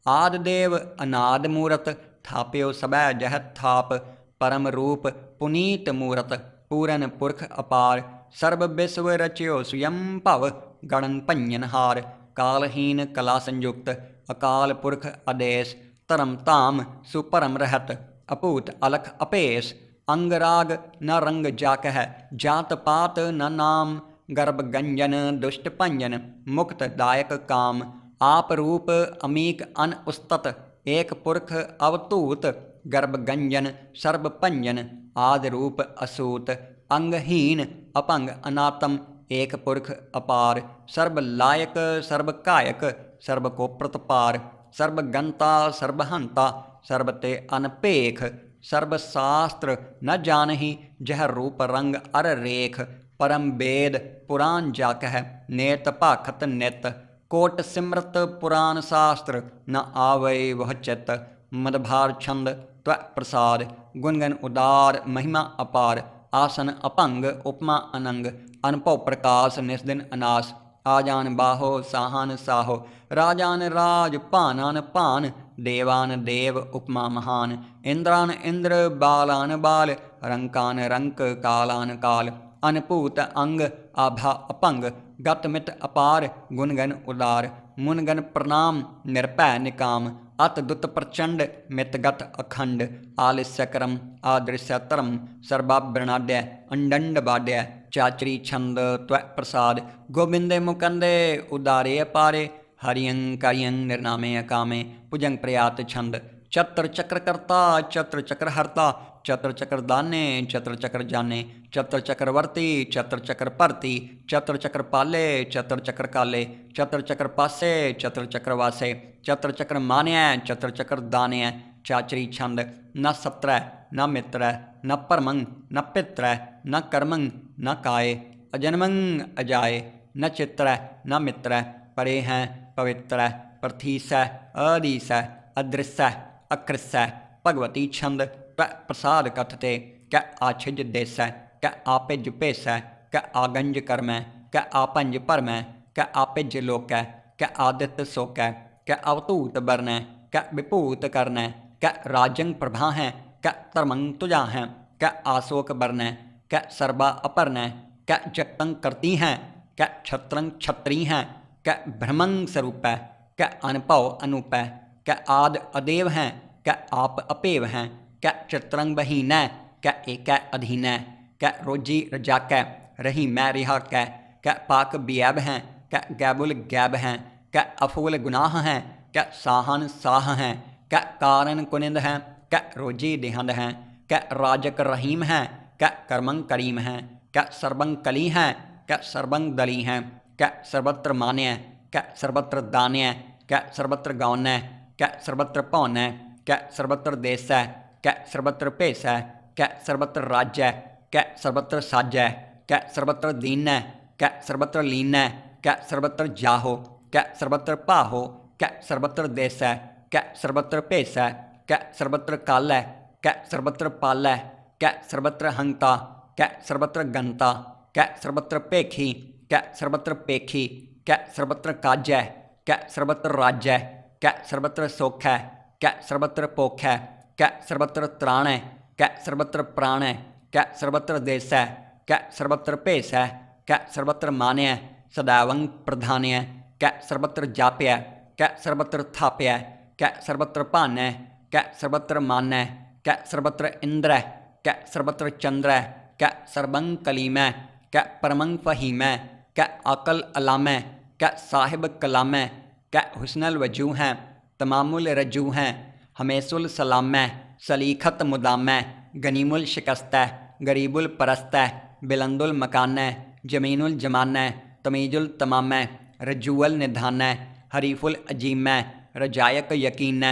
Speaker 1: आद देव अनाद मूरत थाप्यो सबै जह थाप। परम रूप पुनीत मूरत पूरन पुरख अपार, सर्व विश्व रच्यो स्वयं भव गणन भंजन हार। कालहीन कला संयुक्त अकाल पुरख आदेश, धर्म धाम सुपरम रहत अपूत अलख अपेश। अंग राग न रंग जाकह जात पात न नाम, गर्भ गंजन दुष्ट भंजन मुक्त दायक काम। आप रूप अमीक अन उस्तत एक पुरख अवतूत, गर्भ गंजन सर्ब भंजन आदि रूप असूत। अंगहीन अपंग अनातम एक पुरख अपार, सर्ब लायक सर्ब कायक सर्ब को प्रतपार। सर्ब गंता सर्ब हंता सर्ब ते अनपेख, सर्ब शास्त्र न जानही जह रूप रंग अर रेख। परम वेद पुराण जाकह नेत भाखत नित, कोट सिमरत पुराण शास्त्र न आवै वह चित। मदभार छंद त्व प्रसाद गुणगन उदार महिमा अपार, आसन अपंग उपमा अनंग, अनुभव प्रकाश निस्दिन अनास। आजान बाहो साहान साहो राजान राज, पानान पान देवान देव उपमा महान। इंद्रान इंद्र बालान बाल, रंकान रंक कालान काल। अनपूत अंग आभा अपंग, गतमित अपार गुणगन उदार। मुनगन प्रणाम निर्भय निकाम, अत दुत प्रचंड मितगत अखंड। आलिस्य करम आदृश्य तरम, सर्वाभ्रणाड्य अंडंड बाड्य। चाचरी छंद त्व प्रसाद गोविंदे मुकंदे उदारे अपारे, हरियं करियं निर्नामे अकामे भुजंग प्रयात छंद। चत्र चक्र कर्ता चत्र चक्र हरता, चत्र चक्र दाने चत्र चक्र जाने। चत्र चक्रवर्ती चत्र चक्र परती, चत्र चक्र पाले चत्र चक्र काले। चत्र चक्र पासे चत्र चक्र वासे, चत्र चक्र मान्य चत्र चक्र दान्य। चाचरी छंद न सत्र न मित्र न परमं न पित्र न कर्मं न काय, अजन्मं अजाय न चित्र न मित्र। परे हैं पवित्र प्रथीस अदीस अदृश्य अकृस्य। भगवती छंद प्रसाद कथते क आछिज देस, क आपिज पेस, क आगंज कर्म, क आपंज परम, क आपिज लोक, क आदित्य सोक, क अवतूत बर्ण, क विपूत कर्ण, क राजंग प्रभा है, क तरमंग तुजा है, क आशोक बर्ण, क सर्वा अपर्ण, क जक्तंग करती हैं, क छत्रंग छत्री हैं, क भ्रमंग स्वरूप, क अनपव अनूप, क आद अदेव हैं, क आप अपेव हैं, क चित्रंग बहीन, क एक अधीन, क रोजी रजाक रही मैं रिहा क पाक बियाब हैं, क गैबुल गैब हैं, क अफूल गुनाह हैं, क साहन साह हैं, क कारण कुनिंद हैं, क रोजी देहंद हैं, क राजक रहीम हैं, क कर्मंग करीम हैं, क सर्वंग कली हैं, क सर्वंग दली हैं, क सर्वत्र मान्य, क सर्वत्र दान्य, क सर्वत्र गौन्य, क सर्वत्र पौन्य, क सर्वत्र देश, क सर्वत्र पेश, क सर्वत्र राज्य, क सर्वत्र साज्य, क सर्वत्र दीन, क सर्वत्र लीन, क सर्वत्र जाहो, क सर्वत्र पाहो, क सर्वत्र देश, क सर्वत्र पेश, क सर्वत्र काल, क सर्वत्र पाल, क सर्वत्र हंता, क सर्वत्र गंता, क सर्वत्र पेखी, क सर्वत्र पेखी, क सर्वत्र काज्य, क सर्वत्र राज्य, क सर्वत्र सोख, क सर्वत्र पोख, क सर्वत्र त्राण, क सर्वत्र प्राण, क सर्वत्र देश, क सर्वत्र पेश, क सर्वत्र मान्य, सदैवं प्रधान्य, क सर्वत्र जाप्य, क सर्वत्र थाप्य, क सर्वत्र पान्य, क सर्वत्र मान्य, क सर्वत्र इंद्र, क सर्वत्र चंद्र, क सर्वं कलीम, क परमं फहीम, क अकल अलाम, क साहिब कलाम, क हुस्नल वजू हैं, तमामुल रजू हैं, हमेसुल सलाम, सलीखत मुदाम, गनीमुल शिकस्त, गरीबुल परस्त, बिलंदुल मकान, जमीनुल जमान, तमीजुल तमाम, रजूअल निधान, हरीफुल अजीम, रजायक यकीन,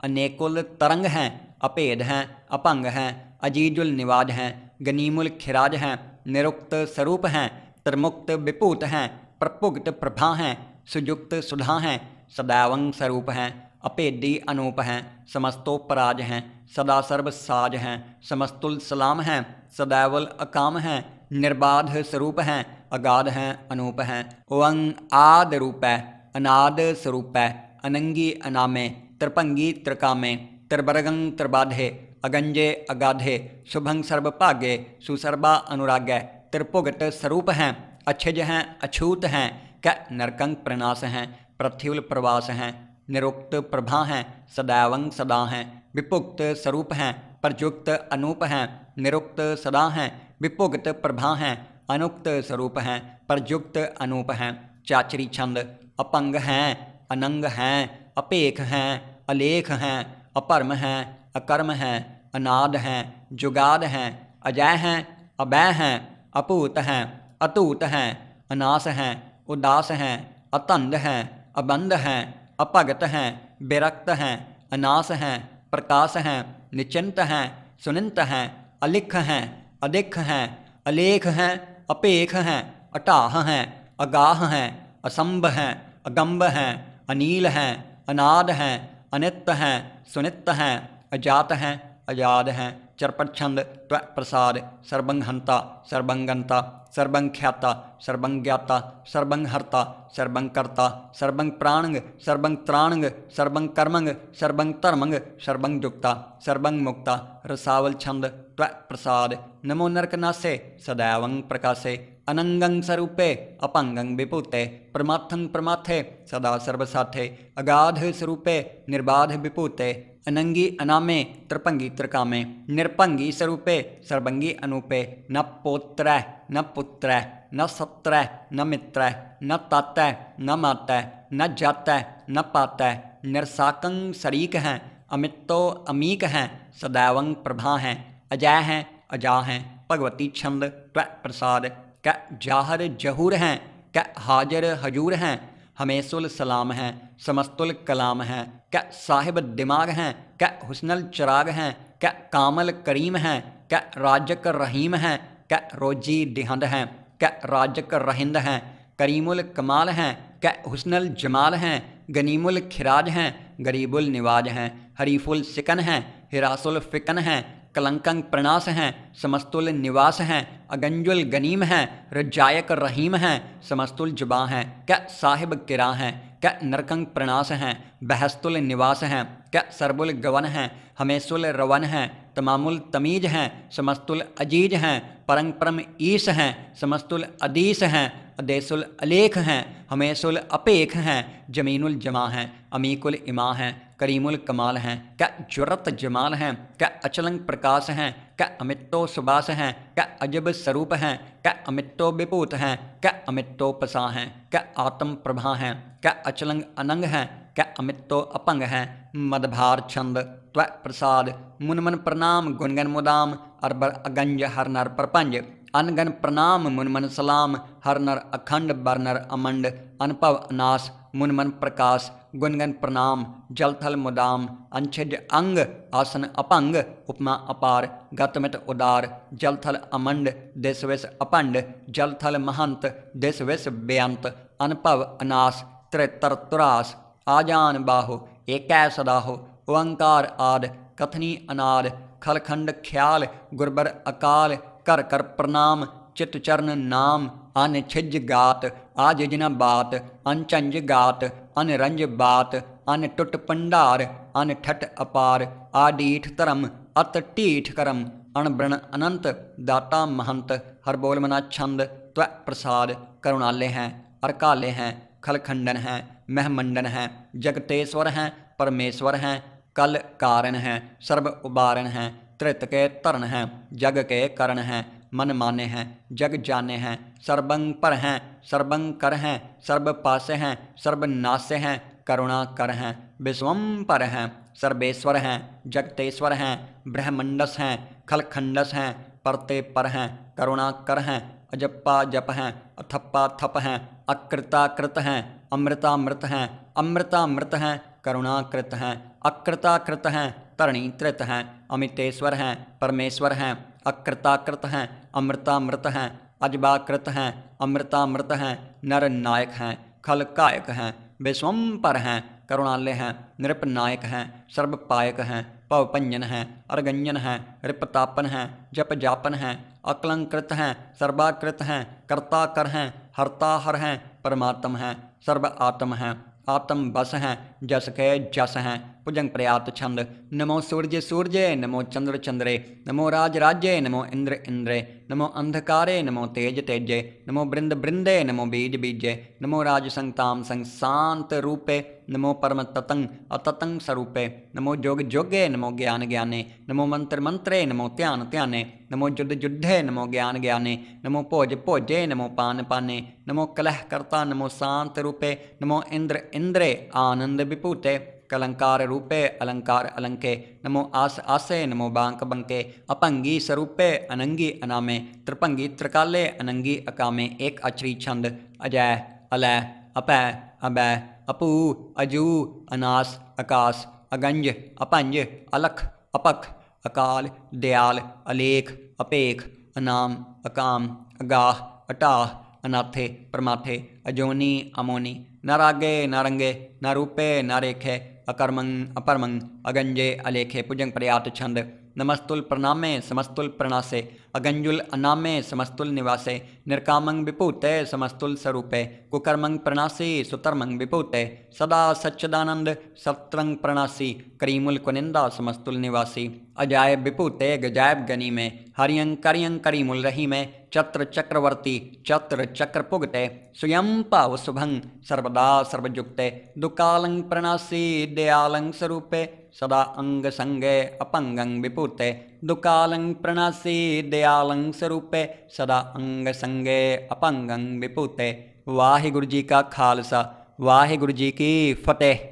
Speaker 1: अनेकुल तरंग हैं, अभेद हैं, अपंग हैं, अजीजुल निवाज हैं, गनीमुल खिराज हैं, निरुक्त स्वरूप हैं, त्रिमुक्त विभूत हैं, प्रभुक्त प्रभा हैं, सुयुक्त सुधा हैं, सदैवं स्वरूप हैं, अभेदी अनूप हैं, समस्तोपराज हैं, सदा सर्व साज हैं, समस्तुल सलाम हैं, सदैवल अकाम हैं, निर्बाध स्वरूप हैं, अगाध हैं, अनूप हैं, ओं आद रूप है, अनाद स्वरूप है, अनंगी अनामे, त्रिभंगी त्रिकामे, त्रिवर्गं त्रिबाधे, अगंजे अगाधे, शुभं सर्वभागे, सुसर्वा अनुरागे, त्रिभुगत स्वरूप हैं, अच्छज हैं, अछूत हैं, क नरकंग प्रनाश हैं, पृथ्वील प्रवास हैं, निरुक्त प्रभा हैं, सदैवं सदा हैं, विपुक्त स्वरूप हैं, प्रयुक्त अनूप हैं, निरुक्त सदा हैं, विपुक्त प्रभा हैं, अनुक्त स्वरूप हैं, प्रयुक्त अनूप हैं, चाचरी छंद, अपंग हैं, अनंग हैं, अपेख हैं, अलेख हैं, अपरम हैं, अकर्म हैं, अनाद हैं, जुगाद हैं, अजय हैं, अभय हैं, अपूत हैं, अतूत हैं, अनास हैं, उदास हैं, अतंद हैं, अबंध हैं, अपगत हैं, विरक्त हैं, अनास हैं, प्रकाश हैं, निचिंत हैं, सुनिंत हैं, अलिख हैं, अधिक हैं, अलेख हैं, अपेख हैं, अटाह हैं, अगाह हैं, असंभ हैं, अगंब हैं, अनील हैं, अनाद हैं, अनित हैं, सुनित हैं, अजात हैं, अजाद हैं, चरपट छंद त्व प्रसाद, सर्वं हंता, सर्वं गंता, सर्वं ख्याता, सर्वं ज्ञाता, सर्वं हर्ता, सर्वं कर्ता, सर्वं प्राणंग, सर्वं त्राणंग, सर्वं कर्मंग, सर्वं धर्मंग, सर्वं युक्ता, सर्वं मुक्ता, रसावल छंद त्व प्रसाद, नमो नरकनासे, सदैवं प्रकाशे, अनंगं स्वरूपे, अपंगं विभूते, परमार्थं परमार्थे, सदा सर्वसाथे, अगाध स्वरूपे, निर्बाध विभूते, अनंगी अनामे, त्रिभंगी त्रिकामे, निरभंगी स्वरूपे, सर्वंगी अनूपे, न पोत्र न पुत्र न सत्र न मित्र न तात न मात न जात न पात, निरसाकं शरीक हैं, अमितो अमीक हैं, सदैवं प्रभा हैं, अजय हैं, अजा हैं, भगवती छंद त्व प्रसाद, क जाहर जहूर हैं, क हाजर हजूर हैं, हमेशुल सलाम हैं, समस्तुल कलाम हैं, क साहिब दिमाग हैं, क हुस्नल चिराग हैं, क कामल करीम हैं, क राजक रहीम हैं, क रोजी दिहंद हैं, क राजक रहिंद हैं, करीमुल कमाल हैं, क हुस्नल जमाल हैं, गनीमुल खिराज हैं, गरीबुल निवाज हैं, हरीफुल सिकन हैं, हिरासुल फिकन हैं, कलंकं प्रणास हैं, समस्तुल निवास हैं, अगंजुल गनीम हैं, रजायक रहीम हैं, समस्तुल जुबा हैं, क साहिब किरा हैं, क नरकंग प्रणास हैं, बहस्तुल निवास हैं, क सरबुल गवन हैं, हमेशुल रवन हैं, तमामुल तमीज हैं, समस्तुल अजीज हैं, परंग परम ईस हैं, समस्तुल अदीस हैं, अदेसुल अलेख हैं, हमेशुल अपेख हैं, जमीनुल जमा हैं, अमीकुल इमा हैं, करीमुल कमाल हैं, क जुरत जमाल हैं, क अचलंग प्रकाश हैं, क अमितो सुबास हैं, क अजब स्वरूप हैं, क अमितो विभूत हैं, क अमितो पसा हैं, क आत्म प्रभा हैं, क अचलंग अनंग हैं, क अमितो अपंग हैं, मदभार छंद त्व प्रसाद, मुनमन प्रणाम गुणगन मुदाम, अरबर अगंज हर नर प्रपंज, अनगन प्रणाम मुनमन सलाम, हर नर अखंड बरनर अमंड, अनपव अनास मुनमन प्रकाश, गुणगन प्रणाम जलथल मुदाम, अंछज अंग आसन अपंग, उपमा अपार गतमित उदार, जलथल अमंड दिसविस अपंड, जलथल महंत दिसविस बेअंत, अनपव अनास त्रितर तुरास, आजान बाहु एकै सदाहो, ओंकार आद कथनी अनाद, खलखंड ख्याल गुरबर अकाल, कर कर प्रणाम चित चरण नाम, अन छिज गात आजिजना बात, अनचंज गात अनरंज बात, अन टुट पंडार अन ठट अपार, आडीठ धर्म अत टीठ करम, अणब्रण अनंत दाता महंत, हर बोल मना छंद त्व प्रसाद, करुणालय हैं, अरकाले हैं, खलखंडन हैं, महमंडन हैं, जगतेश्वर हैं, परमेश्वर हैं, कल कारण हैं, सर्व उबारण हैं, त्रित के तरण हैं, जग के करण हैं, मन माने हैं, जग जाने हैं, सर्वं पर हैं, सर्वं कर हैं, सर्व पासे हैं, सर्वनास्य हैं, करुणा कर हैं, विश्वम पर हैं, सर्वेश्वर हैं, जगतेश्वर हैं, ब्रह्मंडस हैं, खलखंडस हैं, परते पर हैं, करुणा कर हैं, अजप्पा जप हैं, अथप्पा थप हैं, अकृता कृत हैं, अमृतामृत हैं, अमृतामृत हैं, करुणाकृत हैं, अकृताकृत हैं, धरणीकृत हैं, अमितेश्वर हैं, परमेश्वर हैं, अकृताकृत हैं, अमृतामृत हैं, अजबाकृत हैं, अमृतामृत हैं, नर नायक हैं, खलकायक हैं, विश्वम्पर हैं, करुणालय हैं, नृपनायक हैं, सर्वपायक हैं, पवपंजन हैं, अर्गंजन हैं, रिपतापन हैं, जप जापन हैं, अकलंकृत हैं, सर्वाकृत हैं, कर्ताकर हैं, हर्ताहर हैं, परमात्म हैं, सर्व आत्म हैं, आत्म बस हैं, जस के जस हैं, भुजंग प्रयात छंद। नमो सूर्य सूर्ये, नमो चंद्र चंद्रे, नमो राज राज्ये, नमो इंद्र इंद्रे, नमो अंधकारे, नमो तेज तेजे, नमो बृंद बृंदे, नमो बीज बीजे, नमो राज संताम संशांत रूपे, नमो परम ततंग अततंग स्वरूपे, नमो जोग जोगे, नमो ज्ञान ज्ञाने, नमो मंत्र मंत्रे, नमो ध्यान ध्याने, नमो युद्ध युद्धे, नमो ज्ञान ज्ञाने, नमो भोज भोजे, नमो पान पाने, नमो कलह कर्ता, नमो शांत रूपे, नमो इंद्र इंद्रे आनंद विभूते, कलंकार रूपे अलंकार अलंके, नमो आस आसे, नमो बांक बंके, अपंगी स्वरूपे अनंगी अनामे, त्रिपंगी त्रिकाले अनंगी अकामे। एक अचरी छंद। अजय अलय अपै अबै अपू अजू अनास आकाश, अगंज अपंज, अलख अपख, अकाल दयाल, अलेख अपेख, अनाम अकाम, अगाह अटाह, अनाथे प्रमाथे, अजोनी अमोनी, न रागे न रंगे, न रूपे न रेखे, अकर्मंग अपरमंग, अगंजे अलेखे। भुजंग प्रयात छंद। नमस्तुल प्रणामे समस्तुल प्रणासे, अगंजुल अनामे समस्तुल निवासे, निर्कामंग विभूते समस्तुल स्वरूपे, कुकर्मंग प्रणासी सुतर्मंग विभूते, सदा सच्चिदानंद सत्रंग प्रणासी, करीमुल कुनिंदा समस्तुल निवासी, अजायब विभूते गजायब गनी में, हरियंग करियंग करीमुल रही में, चत्र चक्रवर्ती चत्र चक्र पुगते, स्वयं पाव शुभंग सर्वदा सर्वयुक्ते, दुकालंग प्रणासी दयालंग स्वरूपे, सदा अंग संगे अपंगंग विभूते, दुकालंग प्रणासी दयालंग स्वरूपे, सदा अंग संगे अपंगंग विभूते। वाहिगुरु जी का खालसा, वाहिगुरु जी की फतेह।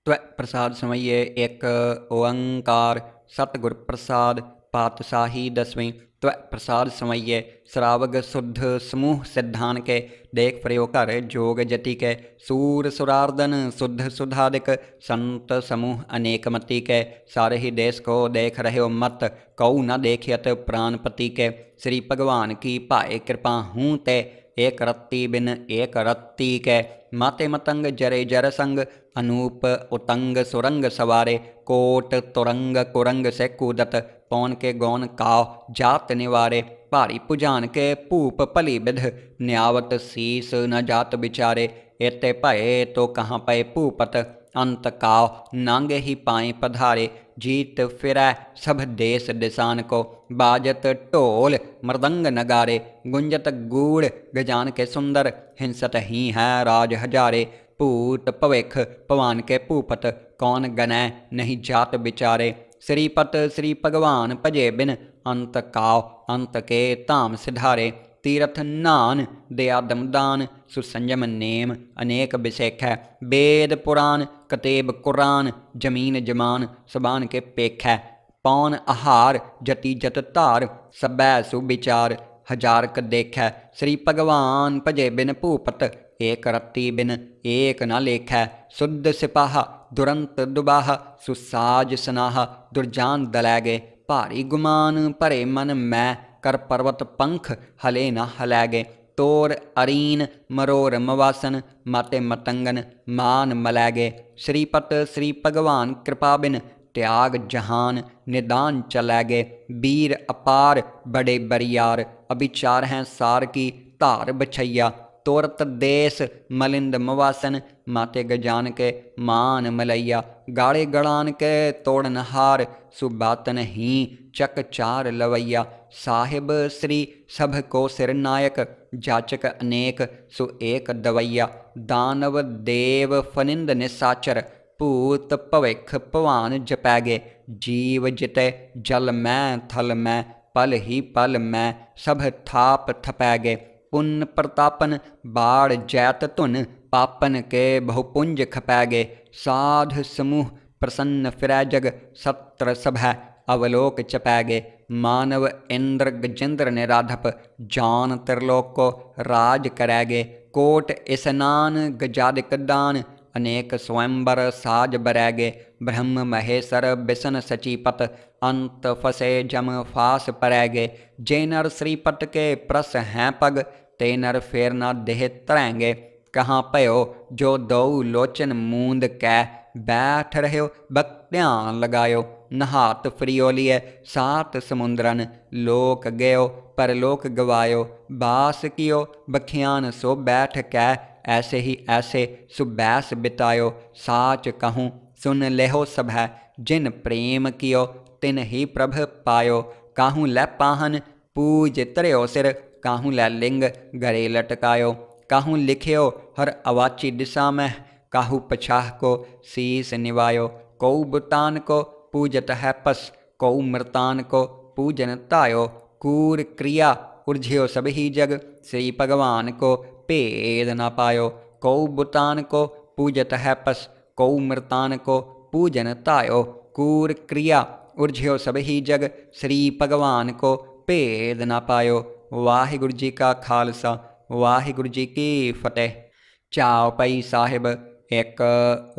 Speaker 1: त्व प्रसाद समइए एक ओंकार सतगुर प्रसाद पातशाही दसवीं। त्व प्रसाद समइए श्रावग शुद्ध समूह सिद्धान के, देख प्रयो कर जोग जति के, सूर सुरार्दन शुद्ध सुधादिक, संत समूह अनेक मति के, सारे ही देश को देख रहे हो मत, कऊ न देखियत प्राणपति के, श्री भगवान की पाए कृपा हूँ ते, एक रत्ती बिन एक रत्ती के, माते मतंग जरे जर संग, अनूप उतंग सुरंग सवारे, कोट तुरंग कुरंग से कूदत, पौन के गौन काव जात निवारे, भारी पुजान के पूप पली विध, न्यावत शीस न जात बिचारे, एते भये तो कहाँ पे पूपत, अंत काव नांगे ही पाए पधारे, जीत फिरै सब देश दिशान को, बाजत ढोल मृदंग नगारे, गुंजत गूढ़ गजान के सुंदर, हिंसत ही है राज हजारे, भूत भविख पवान के भूपत, कौन गनय नहीं जात बिचारे, श्रीपत श्री भगवान भजे बिन, अंत काव अंत के धाम सिधारे, तीरथ नान दया दमदान, सुसंजम नेम अनेक बिसेख है, वेद पुराण कतेब कुरान, जमीन जमान सबान के पेख है, पौन आहार जति जत तार, सबै सुविचार हजार क देख है, श्री भगवान भजे बिन भूपत, एक रत्ती बिन एक न लेख है, शुद्ध सिपाहा दुरंत दुबाह, सुसाज सनाह दुर्जान दलैगे, भारी गुमान भरे मन मैं, कर पर्वत पंख हले न हलैगे, तोर अरीन मरोर मवासन, माते मतंगन मान मलैगे, श्रीपत श्री भगवान कृपा बिन, त्याग जहान निदान चलैगे, वीर अपार बड़े बरियार, अभिचार हैं सार की धार बछैया, तोरत देश मलिंद मवासन, माते गजान के मान मलैया, गाड़े गड़ान के तोड़न हार, सुबातन ही चक चार लवैया, साहिब श्री सब को सिर नायक, जाचक अनेक सु एक दवैया, दानव देव फनिंद निसाचर, भूत भविख भवान जपैगे, जीव जिते जल मैं थल मैं, पल ही पल मैं सब थाप थपैगे, पुन प्रतापन बाढ़ जैत धुन, पापन के बहुपुंज खपैगे, साध समूह प्रसन्न फिरै जग, सत्र सभै अवलोक चपैगे, मानव इंद्र गजेंद्र निराधप, जान त्रिलोक को राज करैगे, कोट स्नान गजादिक दान, अनेक स्वयंवर साज बरैगे, ब्रह्म महेश्वर बिसन सचीपत, अंत फसे जम फास परैगे। जे नर श्रीपत के प्रस हैं पग, ते नर फेर न देह तरैंगे। कहाँ पयो जो दो लोचन मूंद कै, बैठ रह्यो बख्त्यान लगायो। नहात फ्रियोलिय सात समुद्रन, लोक गयो परलोक गवायो। बास कियो बखियान सो बैठ कै, ऐसे ही ऐसे सुबैस बितायो। साच कहूँ सुन लेहो सभै, जिन प्रेम कियो तिन ही प्रभ पायो। काहूँ लै पाहन पूज तरियो सिर, काहूँ लै लिंग गरे लटकायो। काहूँ लिखियो हर अवाची दिशा में, काहू पछाह को शीस निवायो। कऊ बुतान को पूजत है पस, कऊ मृतान को पूजन तायो। कूर क्रिया उर्झियो सब ही जग, श्री भगवान को भेद न पायो। कऊ बुतान को पूजत है पस, कऊ मृतान को पूजन तायो। कूर क्रिया उर्झियो सब ही जग, श्री भगवान को भेद न पायो। वाहिगुरु जी का खालसा, वाहिगुरु जी की फतेह। चौपाई साहिब। एक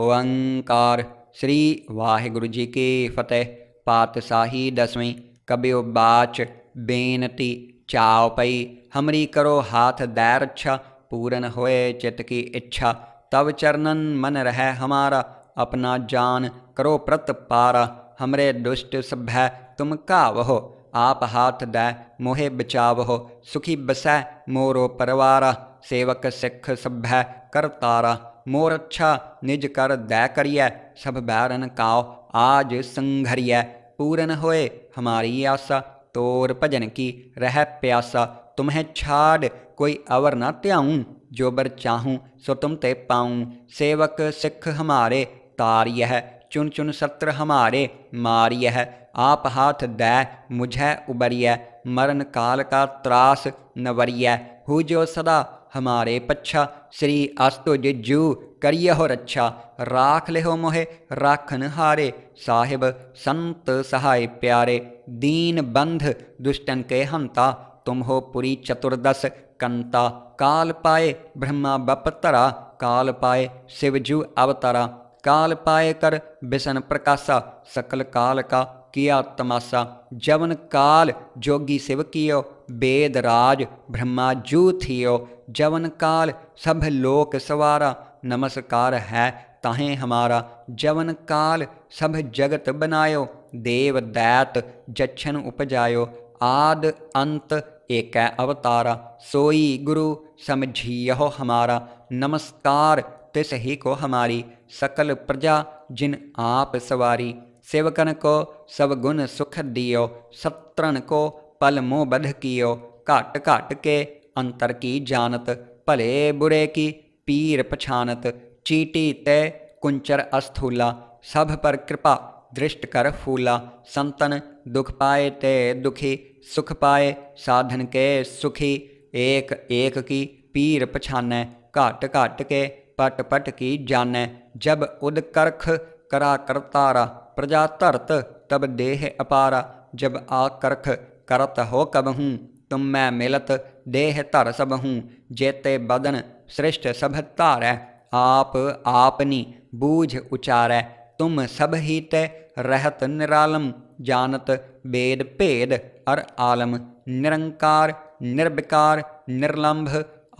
Speaker 1: ओंकार। श्री वाहिगुरु जी की फतेह। पातशाही दसवीं। कबियो बाच बेनती। चौपाई। हमरी करो हाथ दै रक्षा, पूरन होए चित की इच्छा। तब चरणन मन रहे हमारा, अपना जान करो प्रत पारा। हमरे दुष्ट सभै तुम कावहो, आप हाथ दै मोहे बचावहो। सुखी बसै मोरो परवारा, सेवक सिख सभै कर तारा। मोर अच्छा निज कर दै करियै, सब बैरन काओ आज संघरियै। पूरन होए हमारी आशा, तोर भजन की रह प्यासा। तुम्हें छाड़ कोई अवर न त्याऊँ, जो बर चाहूँ सो तुम ते पाऊँ। सेवक सिख हमारे तारिय है, चुन चुन सत्र हमारे मारिय है। आप हाथ दै मुझे उबरिय, मरण काल का त्रास नवरिय। हु जो सदा हमारे पच्छा, श्री अस्तु जिजू करिय हो रक्षा। राख ले हो मोहे राखन हारे, साहिब संत सहाय प्यारे। दीन बंध दुष्टन के हंता, तुम हो पुरी चतुर्दश कंता। काल पाए ब्रह्मा बपतरा, काल पाए शिवजू अवतारा। काल पाए कर बिसन प्रकाशा, सकल काल का किया तमाशा। जवन काल जोगी शिव कियो, वेद राज ब्रह्मा जू थियो। जवन काल सब लोक सवारा, नमस्कार है ताहें हमारा। जवन काल सब जगत बनायो, देव दैत जच्छन उपजायो। आद अंत एक अवतारा, सोई गुरु समझियो हमारा। नमस्कार तिस ही को हमारी, सकल प्रजा जिन आप सवारी। सेवकन को सब गुण सुख दियो, सत्रन को पल मोह बध कियो। घाट घाट के अंतर की जानत, भले बुरे की पीर पछानत। चीटी ते कुंचर अस्थूला, सब पर कृपा दृष्ट कर फूला। संतन दुख पाए ते दुखी, सुख पाए साधन के सुखी। एक एक की पीर पछानै, घाट घाट के पट पट की जानै। जब उद करख करा करतारा, प्रजा धरत तब देह अपारा। जब आ करख करत हो कबहूँ, तुम मैं मिलत देह धर सबहूँ। जेते बदन सृष्ट सब धारै, आप आपनी बूझ उचारै। तुम सब ही ते रहत निरालम, जानत वेद भेद अर आलम। निरंकार निर्विकार निर्लंभ,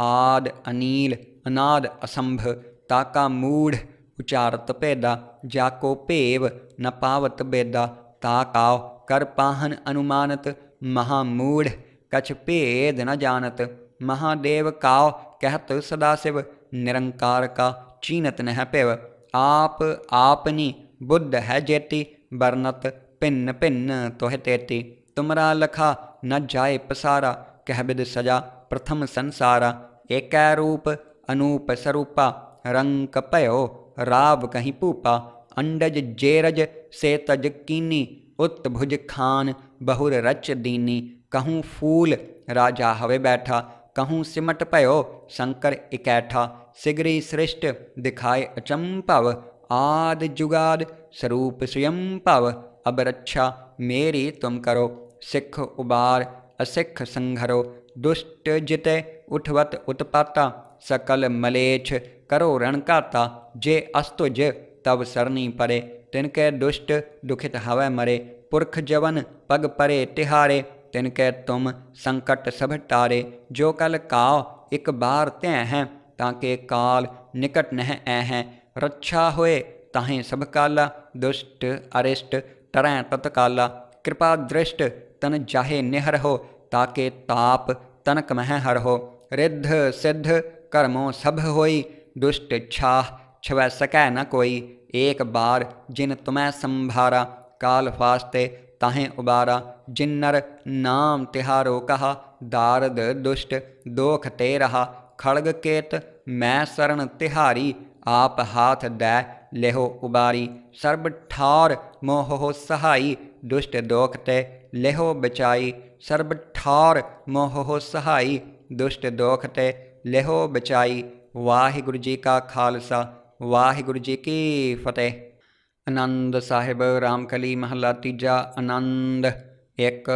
Speaker 1: आद अनील अनाद असंभ। ताका मूढ़ उचारत भेदा, जाको भेव न पावत बेदा। ताकाओ कर पाहन अनुमानत, महामूढ़ कछ भेद न जानत। महादेव काओ कहत सदाशिव, निरंकार का चीनत नह पिव। आप आपनी बुद्ध है जेती, बरनत भिन्न भिन्न तोह तेती। तुमरा लखा न जाए पसारा, कह बिद सजा प्रथम संसारा। एकै रूप अनूप स्वरूपा, रंक पयो राव कहीं पूपा। अंडज जेरज से तज कीनी, उत्भुज खान बहुर रच दीनी। कहूँ फूल राजा हवे बैठा, कहूँ सिमट पयो शंकर इकैठा। सिगरी सृष्ट दिखाए अचंभव, आद जुगाद स्वरूप स्वयं भव। अब रक्षा मेरी तुम करो, सिख उबार असिख संघरो। दुष्ट जिते उठवत उत्पाता, सकल मलेच्छ करो रण घाता। जे अस्तुज तब सरनी परे, तिनकै दुष्ट दुखित हवै मरे। पुरख जवन पग परे तिहारे, तिनकै तुम संकट सब टारे। जो कल काव एक बार तै हैं, ताके काल निकट नह ऐ हैं। रक्षा होए ताहें सब काला, दुष्ट अरिष्ट टरैं तत्काला। कृपा दृष्ट तन जाहे निहर हो, ताके ताप तनक मह हर हो। रिद्ध सिद्ध कर्मों सब होई, दुष्ट छाह छवै सकै न कोई। एक बार जिन तुम्हें संभारा, काल फास्ते ताहें उबारा। जिन्नर नाम तिहारो कहा, दारद दुष्ट दोख ते रहा। खड़ग केत मैं शरण तिहारी, आप हाथ दै लेहो उबारी। सर्ब ठार मोह सहाई, दुष्ट दोख ते लेहो बचाई। सर्ब ठार मोह सहाई, दुष्ट दोख ते लेहो बचाई। वाहिगुरु जी का खालसा, वाहिगुरु जी की फतेह। आनंद साहिब रामकली महला तीजा। आनंद। एक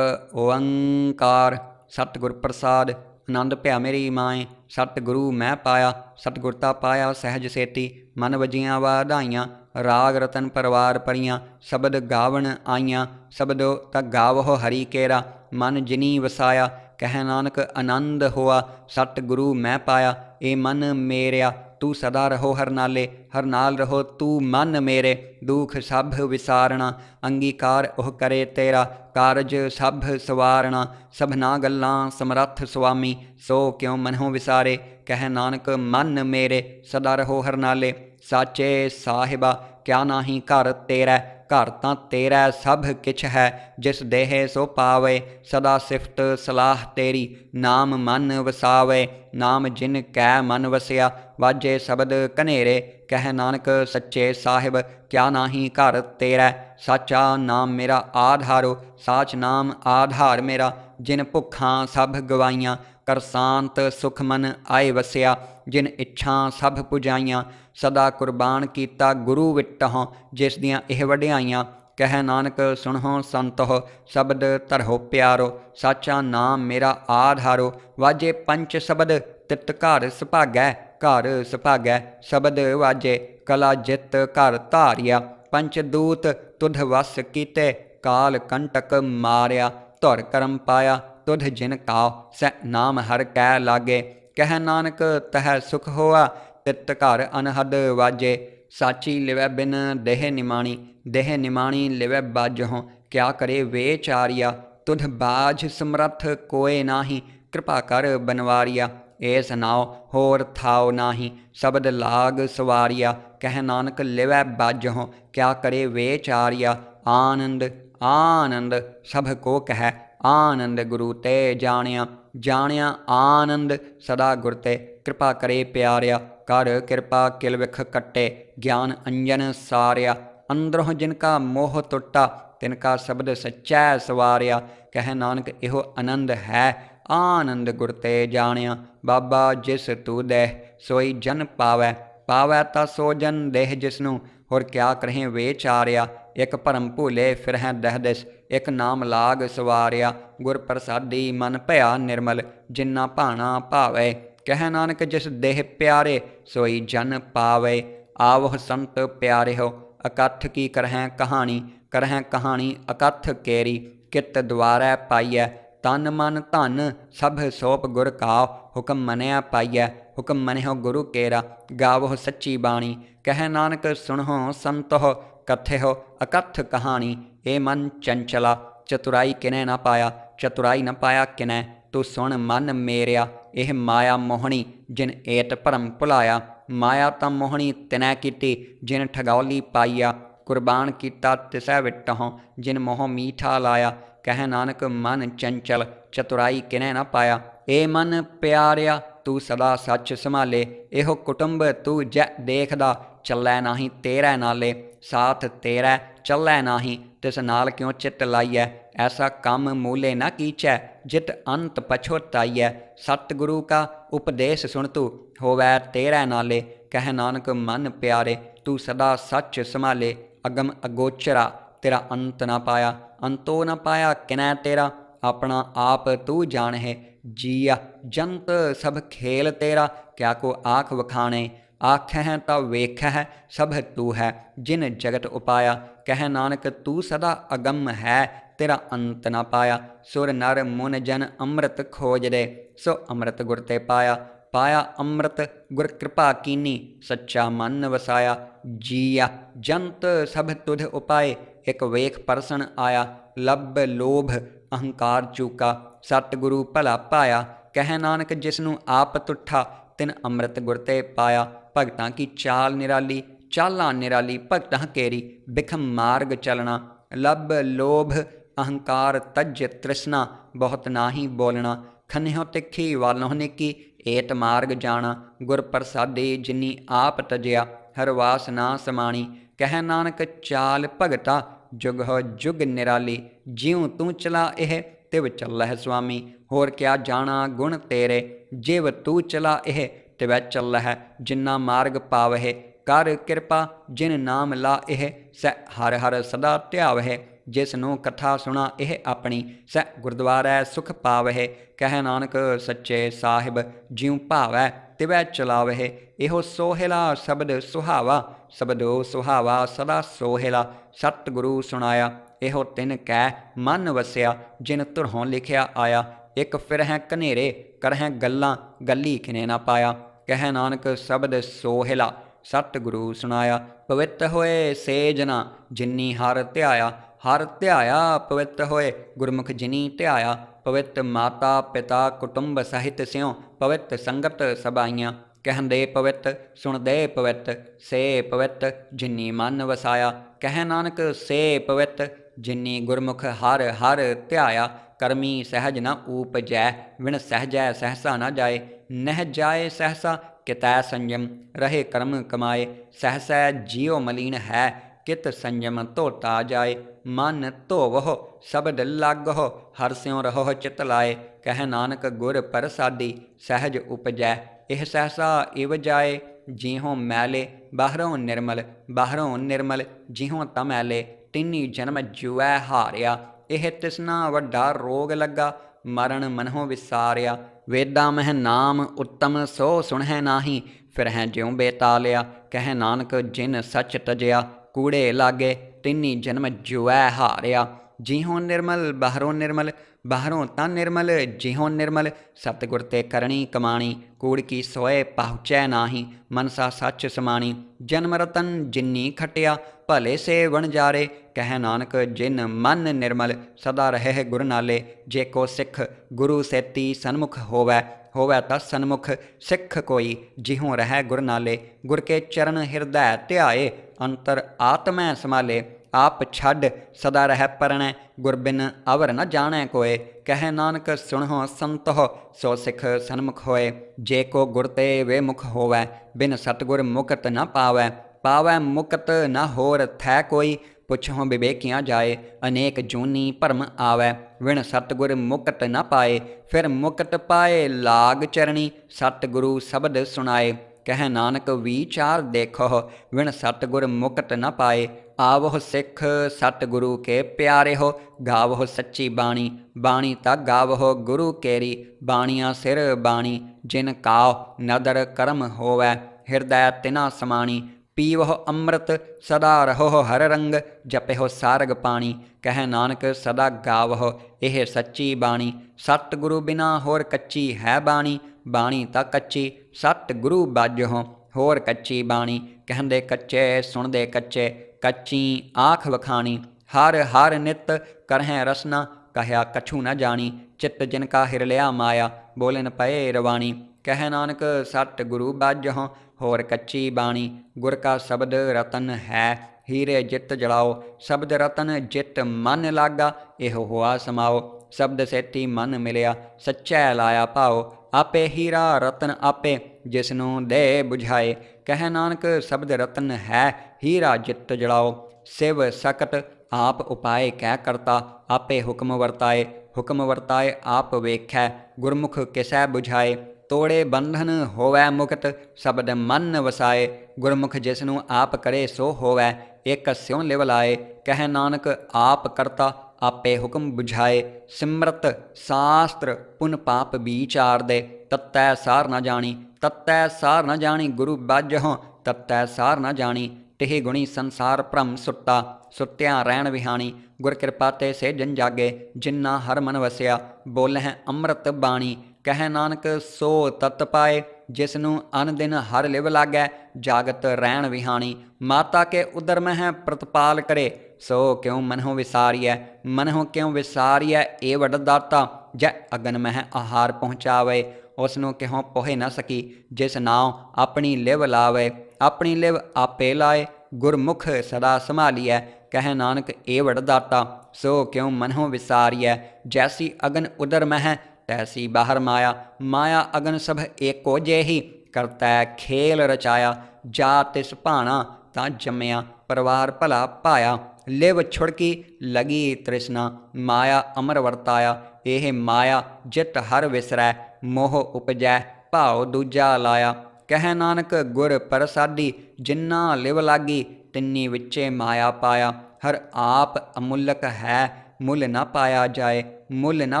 Speaker 1: ओंकार सतगुर प्रसाद। आनंद भया मेरी माए, सतगुरु मैं पाया। सतगुरता पाया सहज सेती, मन वजियां वाधाइयां। राग रतन परवार परियां, शबद गावन आईयां। शबदो ता गावहो हरि केरा, मन जिनी वसाया। कह नानक आनंद होआ, सतगुरु मैं पाया। ए मन मेरिया तू सदा रहो हर नाले, हर नाल रहो तू मन मेरे। दुख सब विसारना, अंगीकार ओह करे तेरा। कारज सब सवारना, सबना गल्लां समरथ स्वामी। सो क्यों मनों विसारे, कह नानक मन मेरे। सदा रहो हर नाले, साचे साहिबा क्या नाहीं घर तेरा। घर तां तेरा सब किछ है, जिस देह सो पावे। सदा सिफत सलाह तेरी, नाम मन वसावे। नाम जिन कै मन वसिया, वाजे शबद कनेरे। कह नानक सच्चे साहिब क्या नाहीं घर तेरा। साचा नाम मेरा आधारो, साच नाम आधार मेरा। जिन भुखां सब गवाइयां, करसांत सुख मन आए वसिया। जिन इच्छां सब पुजाइयां, सदा कुर्बान कीता गुरु विटहों। जिस दियां एह वड्याइयां, कह नानक सुनहो संतों। शबद धरहो प्यारो, साचा नाम मेरा आधारो। वाजे पंच शबद तित घर सुभागै, घर सुभागै। शबद वाजे कला जित घर धारिया। पंच दूत तुध वस कीते, काल कंटक मारिया। धुर करम पाया तुध जिन काओ, सै नाम हर कै लागे। कह नानक तह सुख होआ, तित घर अनहद वाजे। साची लिवै बिन देह निमाणी, देह निमाणी लिवै बाजहों। क्या करे वेचारिया, तुध बाझ समरथ कोय नाही। कृपा कर बनवारिया, एस नाव होर थाओ नाही। शबद लाग सवारिया, कह नानक लिवै बाजहों। क्या करे वेचारिया, आनंद आनंद सब को कह। आनंद गुरु ते जानिया, जानिया आनंद सदा गुर ते। कृपा करे प्यारिया, कर कृपा किल विख कट्टे। ज्ञान अंजन सारिया, अंदरों जिनका मोह टुटा। तिनका शब्द सच्चै सवारिया, कह नानक इहो आनंद है। आनंद गुर ते जानिया, बाबा जिस तू देह सोई जन पावै। पावै ता सो जन देह जिसनू, होर क्या करें वेचारिया। एक भरम भूले फिरह दह दिस, एक नाम लाग सवारिया। गुर प्रसादी मन भया निर्मल, जिन्ना भाना भावे। कह नानक जिस देह प्यारे, सोई जन पावे। आवह संत प्यारे हो, अकथ की करहें कहानी। करहें कहानी अकथ केरी, कित द्वारै पाइयै। तन मन धन सब सौप गुर काओ, हुक्म मनिया पाइयै। हुक्म मनिहो गुरु केरा, गावो सच्ची बाणी। कह नानक सुनहो संतो, कथेहो अकथ कहानी। ए मन चंचला, चतुराई किनै न पाया। चतुराई न पाया किनै, तू सुन मन मेरिया। एह माया मोहनी, जिन एत भरम भुलाया। माया तां मोहनी तिनै कीती, जिन ठगौली पाइया। कुर्बान कीता तिसै विटहों, जिन मोह मीठा लाया। कह नानक मन चंचल, चतुराई किनै न पाया। ए मन प्यारिया, तू सदा सच संभाले। एहो कुटुंब तू जै देखदा, चलै नाही तेरै नाले। साथ तेरै चलै नाही, तिस नाल क्यों चित लाइयै। ऐसा कम मूले न कीचै, जित अंत पछोताइयै। सतगुरु का उपदेश सुन तू, होवै तेरै नाले। कह नानक मन प्यारे, तू सदा सच संभाले। अगम अगोचरा, तेरा अंत न पाया। अंतो न पाया किनै तेरा, अपना आप तू जान है। जिया जंत सब खेल तेरा, क्या को आख वखाणे। आखै ता वेखै सब तू है, जिन जगत उपाया। कह नानक तू सदा अगम है, तेरा अंत न पाया। सुर नर मुन जन अमृत खोज दे, सो अमृत गुर ते पाया। पाया अमृत गुर कृपा कीनी, सच्चा मन वसाया। जिया जंत सब तुध उपाय, एक वेख परसन आया। लब लोभ अहंकार चूका, सतगुरु भला पाया। कह नानक जिसनू आप तुठा, तिन अमृत गुर ते पाया। भगतां की चाल निराली, चालां निराली भगतां केरी। बिखम मार्ग चलना, लब लोभ अहंकार तज तृष्णा। बहुत नाही बोलना, खन्यो तिखी वालों निकी। एत मार्ग जाना, गुर प्रसादे जिनी आप तजया। हरवास ना समाणी, कह नानक चाल भगता। जुग हो जुग निराली, ज्यों तू चला एह तिव चलह स्वामी। होर क्या जाना गुण तेरे, जिव तू चला एह तिवै चलह। जिन्ना मार्ग पावहे, कर कृपा जिन नाम ला एह। सै हर हर सदा ध्यावहे, जिसनों कथा सुना एह अपनी। सै गुरद्वारै सुख पावहे, कह नानक सच्चे साहिब। ज्यों भावै तिवै चलावहे, एहो सोहिला शब्द सुहावा। शब्दो सुहावा सदा सोहिला, सतगुरु सुनाया। एहो तिन कै मन वसिया, जिन धुरहों लिखिया आया। एक फिरह कनेरे करह गल्लां, गली खिने ना पाया। कह नानक शब्द सोहिला, सतगुरु सुनाया। पवित्र होए से जना, जिनी हर ध्याया। हर ध्याया पवित्र होए, गुरमुख जिनी ध्याया। पवित्र माता पिता कुटुंब सहित स्यों, पवित्र संगत सबाइयाँ। कहंदे पवित्र सुनदे पवित्र, से पवित्र जिनी मन वसाया। कह नानक से पवित्र, जिनी गुरमुख हर हर ध्याया। करमी सहज न ऊपजै, विण सहजै सहसा न जाए। नह जाए सहसा कितै संयम, रहे कर्म कमाए। सहसै जियो मलीन है, कित संयम धोता जाए। मन धोवहो शब्द लागहो, हर स्यों रहो चित लाए। कह नानक गुर प्रसादी, सहज उपजै एह सहसा इव जाए। जिहों मैले बाहरों निर्मल, बाहरों निर्मल जिहों तमैले। तिन्नी जन्म जुऐ हारिया, एह तिसना वड्डा रोग लगा। मरण मनहों विसारिया, वेदा मह नाम उत्तम सो सुनह नाही। फिर हैं ज्यों बेतालिया, कह नानक जिन सच तजया। कूड़े लागे तिन्नी जन्म जुऐ हारिया। जिहों निर्मल बाहरों निर्मल, बाहरों तां निर्मल जिहों निर्मल। सतगुर ते करणी कमाणी, कूड़ की सोए पहुँचै नाही। मनसा सच समाणी, जन्म रतन जिन्नी खटिया। भले से वणजारे, कह नानक जिन मन निर्मल। सदा रहे गुर नाले, जे को सिख गुरु सेती सन्मुख होवै। होवै ता सन्मुख सिख कोई, जिहों रह गुर नाले। गुर के चरण हृदय ध्याए, अंतर आत्मै समाले। आप छड़ सदा रह परणै, गुर बिन अवर न जाणै कोय। कह नानक सुनहो संतहो, सो सिख सन्मुख होए। जे को गुर ते वे मुख होवै, बिन सतगुर मुकत न पावै। पावै मुकत न होर थै कोई, पुछहों विवेकियाँ जाए। अनेक जूनी भरम आवै, विण सतगुर मुकत न पाए। फिर मुकत पाए लाग चरणी, सतगुरु शब्द सुनाए। कह नानक विचार देखो, विण सतगुर मुकत न पाए। आवो सिख सतगुरु के प्यारे हो, गावो सच्ची बाणी। बाणी ता गावो गुरु केरी, बाणियाँ सिर बाणी। जिन काओ नदर कर्म होवै, हृदय तिना समाणी। पीवो अमृत सदा रहो हर रंग, जपहो सारग पाणी। कह नानक सदा गावहो एह सच्ची बाणी। सतगुरु बिना होर कच्ची है बाणी, बाणी ता कच्ची सतगुरु बाजहो होर कच्ची बाणी। कहंदे कच्चे सुनदे कच्चे, कच्ची आँख वखाणी। हर हर नित करहें रसना, कहया कछु न जानी। चित्त जिनका हिरलिया माया, बोलन पए रवाणी। कह नानक सतगुरु बाजहों होर कच्ची बाणी। गुर का शब्द रतन है, हीरे जित जड़ाओ। शब्द रतन जित मन लागा, एहो हुआ समाओ। शब्द सेती मन मिलिया, सच्चै लाया पाओ। आपे हीरा रतन आपे, जिसनों दे बुझाए। कह नानक शब्द रतन है, हीरा जित जड़ाओ। शिव सकत आप उपाय कै करता, आपे हुक्म वर्ताए। हुक्म वर्ताए आप वेखै, गुरमुख किसै बुझाए। तोड़े बंधन होवै मुक्त, शब्द मन वसाए। गुरमुख जिसनों आप करे सो होवै, एक स्यों लिव लाए। कह नानक आप करता, आपे हुक्म बुझाए। सिमरत शास्त्र पुन पाप विचार दे, तत्तै सार न जानी। तत्तै सार न जानी गुरु बाजहों, तत्तै सार न जानी तिहि गुणी संसार भ्रम सुट्टा। सुत्या रैण विहाणी गुर कृपा ते से जन जागे, जिन्ना हर मन वसिया बोलह अमृत बाणी। कह नानक सो तत पाए, जिसनूं अन दिन हर लिव लागै, जागत रैण विहाणी। माता के उदर मह प्रतिपाल करे, सो क्यों मनहों विसारिय। मनहों क्यों विसारिय ए वड दाता, जै अगन मह आहार पहुँचावे। उसनों क्यों पोहे न सकी, जिस नाव अपनी लिव लावे। अपनी लिव आपे लाए, गुरमुख सदा संभालिय। कह नानक ए वड दाता, सो क्यों मनहों विसारिय। जैसी अगन उदर मह, तैसी बाहर माया। माया अगन सब एको जेही, करतै खेल रचाया। जा तिस भाणा तां जम्मिया, परिवार भला पाया। लिव छुड़की लगी तृष्णा, माया अमर वरताया। एह माया जित हर विसरै, मोह उपजै भाव दूजा लाया। कह नानक गुर प्रसादी, जिन्ना लिव लागी, तिन्नी विच्चे माया पाया। हर आप अमुलक है, मुल न पाया जाए। मुल न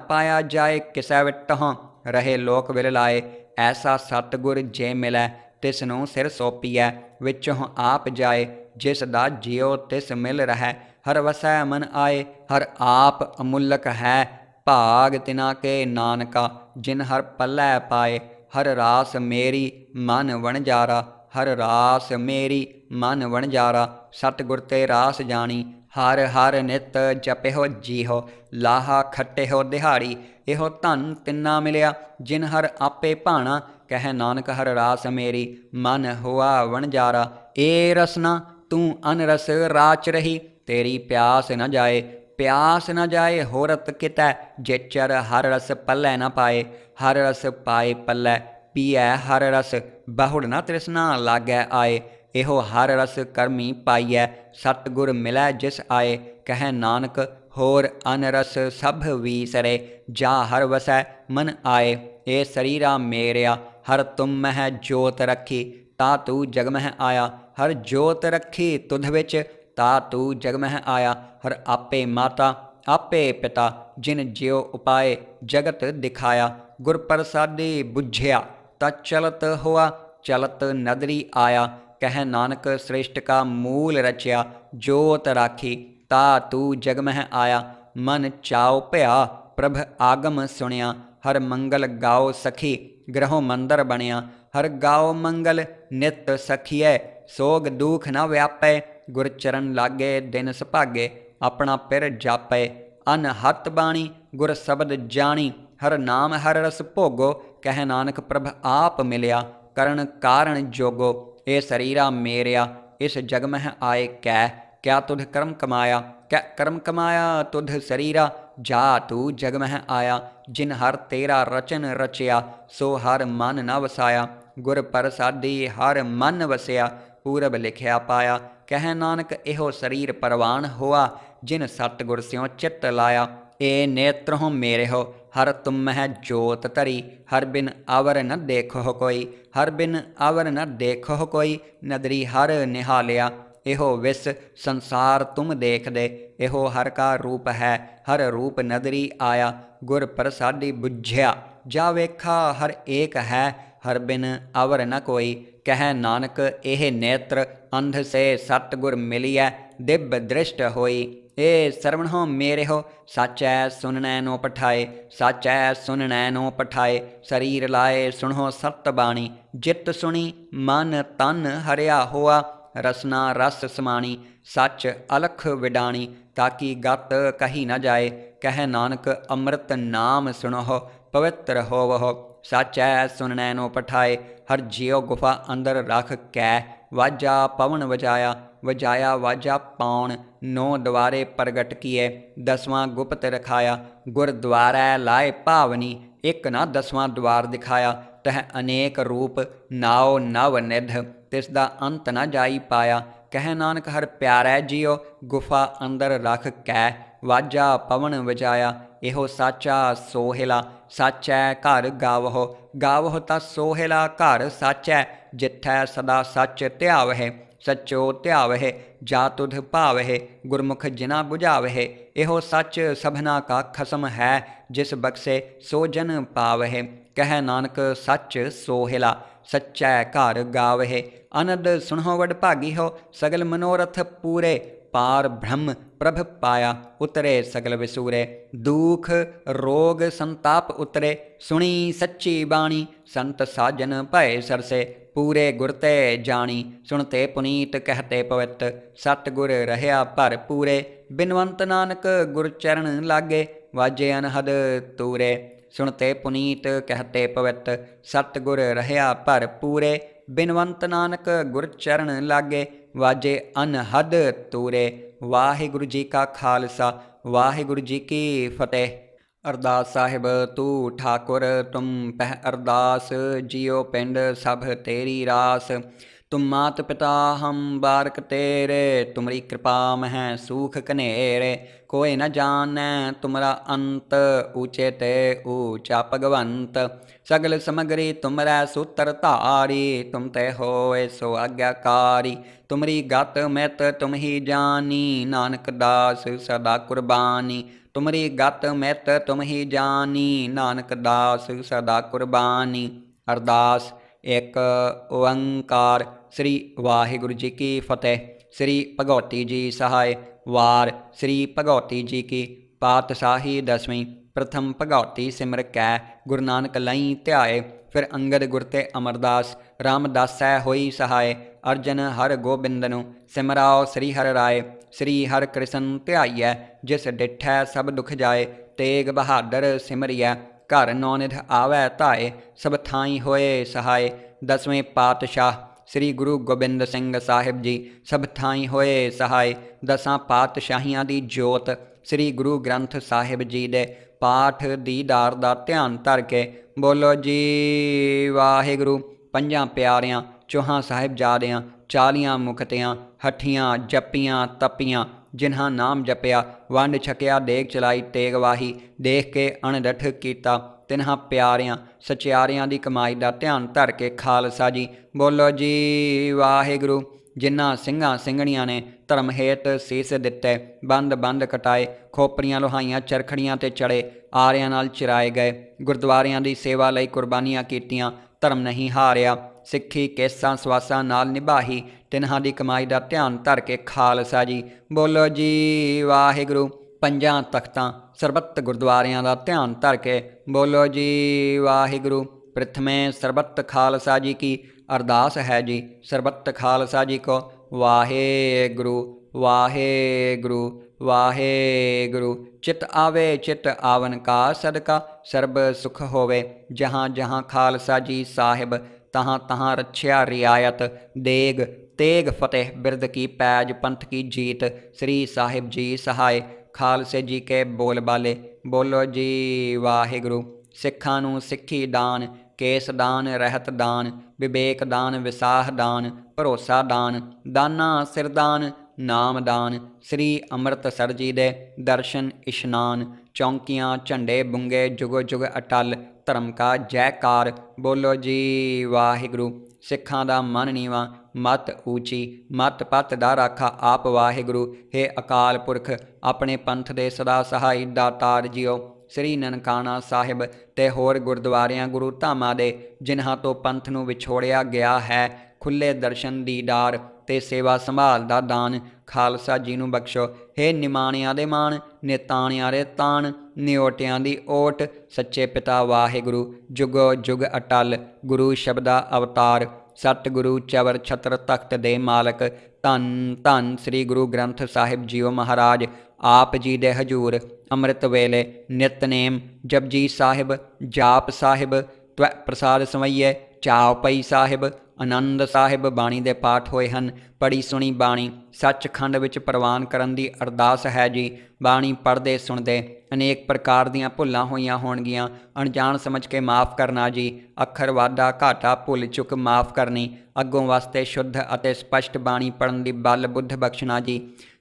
Speaker 1: पाया जाए किसै विटहों, रहे लोक विल लाए। ऐसा सतगुर जे मिलै, तिसनों सिर सौंपीऐ। विचों आप जाए, जिस दा जियो तिस मिल रहै। हर वसै मन आए, हर आप अमुलक है। भाग तिना के नानका, जिन हर पल्लै पाए। हर रास मेरी मन वणजारा, हर रास मेरी मन वणजारा। सतगुर ते रास जानी, हर हर नित जपिहो जीहो। लाहा खट्टिहो दिहाड़ी, इहो धन तिन्ना मिलिया, जिन हर आपे भाणा। कह नानक हर रास मेरी मन हुआ वणजारा। ए रसना तू अनरस राच रही, तेरी प्यास न जाए। प्यास न जाए होरत कितै, जेचर हर रस पल्लै न पाए। हर रस पाए पल्लै, पीऐ हर रस, बहुड़ न तृष्णा लागै आए। इहो हर रस करमी पाइयै, सतगुर मिलै जिस आए। कह नानक होर अनरस सब विसरे, जा हर वसै मन आए। ए शरीरा मेरिया, हर तुम मह जोत रखी, ता तू जग मह आया। हर जोत रखी तुध विच, ता तू जग मह आया। हर आपे माता आपे पिता, जिन ज्यो उपाय जगत दिखाया। गुर प्रसादी बुझिया, ता चलत हुआ, चलत नदरी आया। कह नानक श्रेष्ठ का मूल रचया, जोत राखी, ता तू जग मह आया। मन चाओ भया, प्रभ आगम सुनिया। हर मंगल गाओ सखी, ग्रहों मंदर बनिया। हर गाओ मंगल नित सखीऐ, सोग दुख न व्यापै। गुर चरण लागे दिन सुभागे, अपना पिर जापै। अनहत बाणी गुर शब्द जानी, हर नाम हर रस भोगो। कह नानक प्रभ आप मिलिया, करण कारण जोगो। ए शरीरा मेरिया, इस जग मह आए कै, क्या तुध कर्म कमाया। क्या कर्म कमाया तुध शरीरा, जा तू जग मह आया। जिन हर तेरा रचन रचया, सो हर मन न वसाया। गुर प्रसादी हर मन वसिया, पूरब लिखिया पाया। कह नानक इहो शरीर परवान होआ, जिन सतगुर स्यों चित्त लाया। ए नेत्रों मेरे हो, हर तुम मह जोत धरी। हर बिन अवर न देखो कोई, हर बिन अवर न देखो कोई। नदरी हर निहालिया, इहो विस संसार तुम देख दे। इहो हर का रूप है, हर रूप नदरी आया। गुर प्रसादी बुझिया, जा वेखा हर एक है। हर बिन अवर न कोई, कह नानक एह नेत्र अंध से सतगुर मिलिया। दिव्य दृष्ट होई, ए सरवण मेरे हो, साचै सुननै नो पठाए। साचै सुननै नो पठाए, शरीर लाए सुनो सत बाणी। जित सुनी मन तन हरिया होआ, रसना रस समाणी। सच अलख विडाणी, ताकि गत कही न जाए। कह नानक अमृत नाम सुनो, पवित्र होवहो। साचै सुननै नो पठाए, हर जियो गुफा अंदर रख कै। वाजा पवन वजाया, वजाया वाजा पाउन। नौ द्वारे प्रगट किए, 10वां गुप्त रखाया। गुर द्वारै लाए भावनी, एक न 10वां द्वार दिखाया। तह अनेक रूप नाओ नव निध, तिसदा अंत न जाई पाया। कह नानक हर प्यारै जियो, गुफा अंदर रख कै। वाजा पवन वजाया, इहो साचा सोहिला। साचै घर गावहो, गावहो ता सोहिला घर साचै। जिथै सदा सच ध्यावहे, सचो ध्यावहे। जा तुध भावहे, गुरमुख जिना बुझावहे। इहो सच सभना का खसम है, जिस बख्शे सो जन पावहे। कह नानक सच सोहिला, सच्चै घर गावहे। अनद सुनहो वड भागी हो, सगल मनोरथ पूरे। पार ब्रह्म प्रभ पाया, उतरे सगल विसूरे। दुख रोग संताप उतरे, सुनी सच्ची बाणी। संत साजन भय सरसे, पूरे गुर ते जानी। सुनते पुनीत कहते पवित, सतगुर रहया भर पूरे। बिनवंत नानक गुर चरण लागे, वाजे अनहद तूरे। सुनते पुनीत कहते पवित, सतगुर रहया भर पूरे। बिनवंत नानक गुर चरण लागे, वाजे अनहद तूरे। वाहिगुरु जी का खालसा, वाहिगुरु जी की फतेह। अरदास साहिब तू ठाकुर तुम पह अरदास, जियो पिंड सब तेरी रास। तुम मात पिता हम बारक तेरे, तुमरी कृपा मह सूख कनेरे। कोई न जानै तुमरा अंत, ऊँचे ते ऊँचा भगवंत। सगल समगरी तुमरै सूत्र धारी, तुम ते होए सो आज्ञाकारी। तुमरी गत मित तुम ही जानी, नानक दास सदा कुर्बानी। तुमरी गत मित तुम ही जानी, नानक दास सदा कुर्बानी। अरदास एक ओंकार। श्री वाहिगुरु जी की फतेह। श्री भगवती जी सहाय। वार श्री भगवती जी की पातशाही दसवीं। प्रथम भगवती सिमर कै, गुरु नानक लई ध्याए। फिर अंगद गुर ते अमरदास, रामदासै होई सहाय। अर्जन हर गोबिंदनु, सिमराओ श्री हर राय। श्री हर कृष्ण ध्याइयै, जिस डिठै सब दुख जाए। तेग बहादुर सिमरियै, घर नौनिध आवै धाए। सब थाई होए सहाय। दसवें पातशाह श्री गुरु गोबिंद सिंह साहिब जी, सब थाई होए सहाय। दसां पातशाहियां दी जोत, श्री गुरु ग्रंथ साहिब जी दे पाठ दीदार दा ध्यान धर के बोलो जी वाहिगुरु। पंजां प्यारियां चौहां साहिबजादियां, 40 मुखतियां, हठियां जपियां तपियां। जिन्हां नाम जपिया, वंड छकिया, देग चलाई, तेग वाही। देख के अणडठ कीता, तिन्हां प्यारियां सचियारियां दी कमाई का ध्यान धर के खालसा जी बोलो जी वाहिगुरु। जिन्हां ਸਿੰਘਾਂ ਸਿੰਘਣੀਆਂ ने धर्म हेत सीस दिते, बंद बंद कटाए। खोपरियां लोहाइयां चरखड़ियां ते चढ़े, आरियां नाल चिराए गए। गुरद्वारियां दी सेवा लई कुर्बानियां कीतियां, धर्म नहीं हारिया। सिੱਖੀ केसां ਸਵਾਸਾਂ नाल निभाही, तिन्हां दी कमाई का ध्यान धर के खालसा जी बोलो जी वाहिगुरु। पंजां तख्तां सरबत गुरद्वारियां का ध्यान धर के बोलो जी वाहिगुरु। प्रथमें सरबत खालसा जी की अरदास है जी। सरबत खालसा जी को वाहेगुरु वाहेगुरु वाहेगुरु। चित आवे चित आवन का सदका, सर्ब सुख होवे। जहाँ जहाँ खालसा जी साहिब, तहाँ तहाँ रछिया रियायत। देग तेग फतेह बिरद की पैज, पंथ की जीत। श्री साहिब जी सहाय। खालसे जी के बोल बाले बोलो जी वाहिगुरु। सिखां नूं सिੱਖੀ दान, केस दान रहत दान। विवेक दान विसाह दान, भरोसा दान। दाना सिरदान नाम दान। श्री अमृतसर जी दे दर्शन इशनान। चौंकियां झंडे बुंगे जुग जुग अटल। धर्म का जयकार बोलो जी वाहिगुरु। सिखां दा मन नीवा, मत ऊँची। मत पत दा राखा आप वाहिगुरु। हे अकाल पुरख, अपने पंथ दे सदा सहाय दातार जियो। श्री ननकाना साहिब ते होर गुरद्वारियां गुरु धामां दे, जिन्हां तो पंथ नूं विछोड़िया गया है, खुले दर्शन दीदार ते सेवा संभाल दा दान खालसा जी नूं बख्शो। हे निमाणियां दे माण, निताणियां दे ताण, निओटियां दी ओट। सच्चे पिता वाहिगुरु, जुगो जुग अटल। गुरु शब्दा अवतार, सतगुरु चवर छत्र तख्त दे मालक। धन धन श्री गुरु ग्रंथ साहिब जीओ महाराज। आप जी दे हजूर अमृत वेले नितनेम जपजी साहिब, जाप साहिब, त्वै प्रसाद सवैये, चावपई साहिब, आनंद साहिब बाणी दे पाठ होए हन। पढ़ी सुनी बाणी सचखंड विच प्रवान करन दी अरदास है जी। बाणी पढ़दे सुणदे अनेक प्रकार दीआं भुल्लां होईयां होणगीआं, अणजाण समझ के माफ़ करना जी। अखर वाधा घाटा भुल चुक माफ़ करनी। अगों वास्ते शुद्ध अते स्पष्ट बाणी पढ़न दी बल बुद्ध बख्शना जी।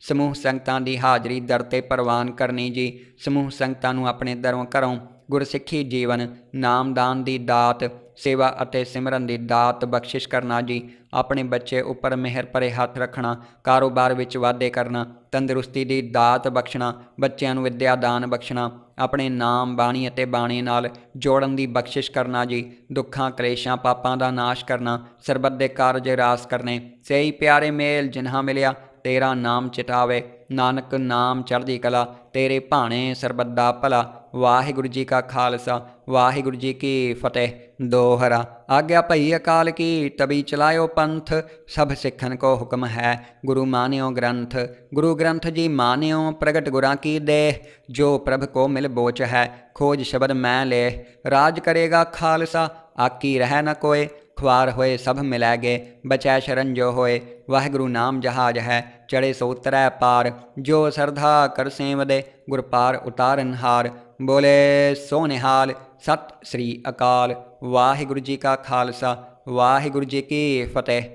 Speaker 1: समूह संगतां दी हाज़री दर ते प्रवान करनी जी। समूह संगतां नूं अपने दरों घरों गुरसिੱਖੀ जीवन नामदान दी दात सेवा अते सिमरन दी दात बख्शिश करना जी। अपने बच्चे उपर मेहर भरे हथ रखना, कारोबार विच वाधे करना, तंदुरुस्ती दी दात बख्शना, बच्चों नूं विद्या दान बख्शना, अपने नाम बाणी अते बाणे नाल जोड़न दी बख्शिश करना जी। दुखां कलेशां पापां दा नाश करना, सरबत दे कारज रास करने, सही प्यारे मेल जिन्हां मिलिया तेरा नाम चितावे, नानक नाम चढ़दी कला, तेरे भाणे सरबत दा भला। वाहिगुरू जी का खालसा वाहिगुरू जी की फतेह। दोहरा। आज्ञा भई अकाल की तभी चलायो पंथ, सब सिखन को हुक्म है गुरु मान्यो ग्रंथ। गुरु ग्रंथ जी मान्यो प्रगट गुरां की देह, जो प्रभ को मिल बोच है खोज शब्द मैं ले। राज करेगा खालसा आकी रह न कोय, ख्वार होए सब मिलै गे बचै शरण जो होए। वाहिगुरू नाम जहाज है चढ़े सो तरै पार, जो सरधा कर सेवदे गुर पार उतारनहार। बोले सो निहाल सत श्री अकाल। वाहिगुरू जी का खालसा वाहिगुरू जी की फतेह।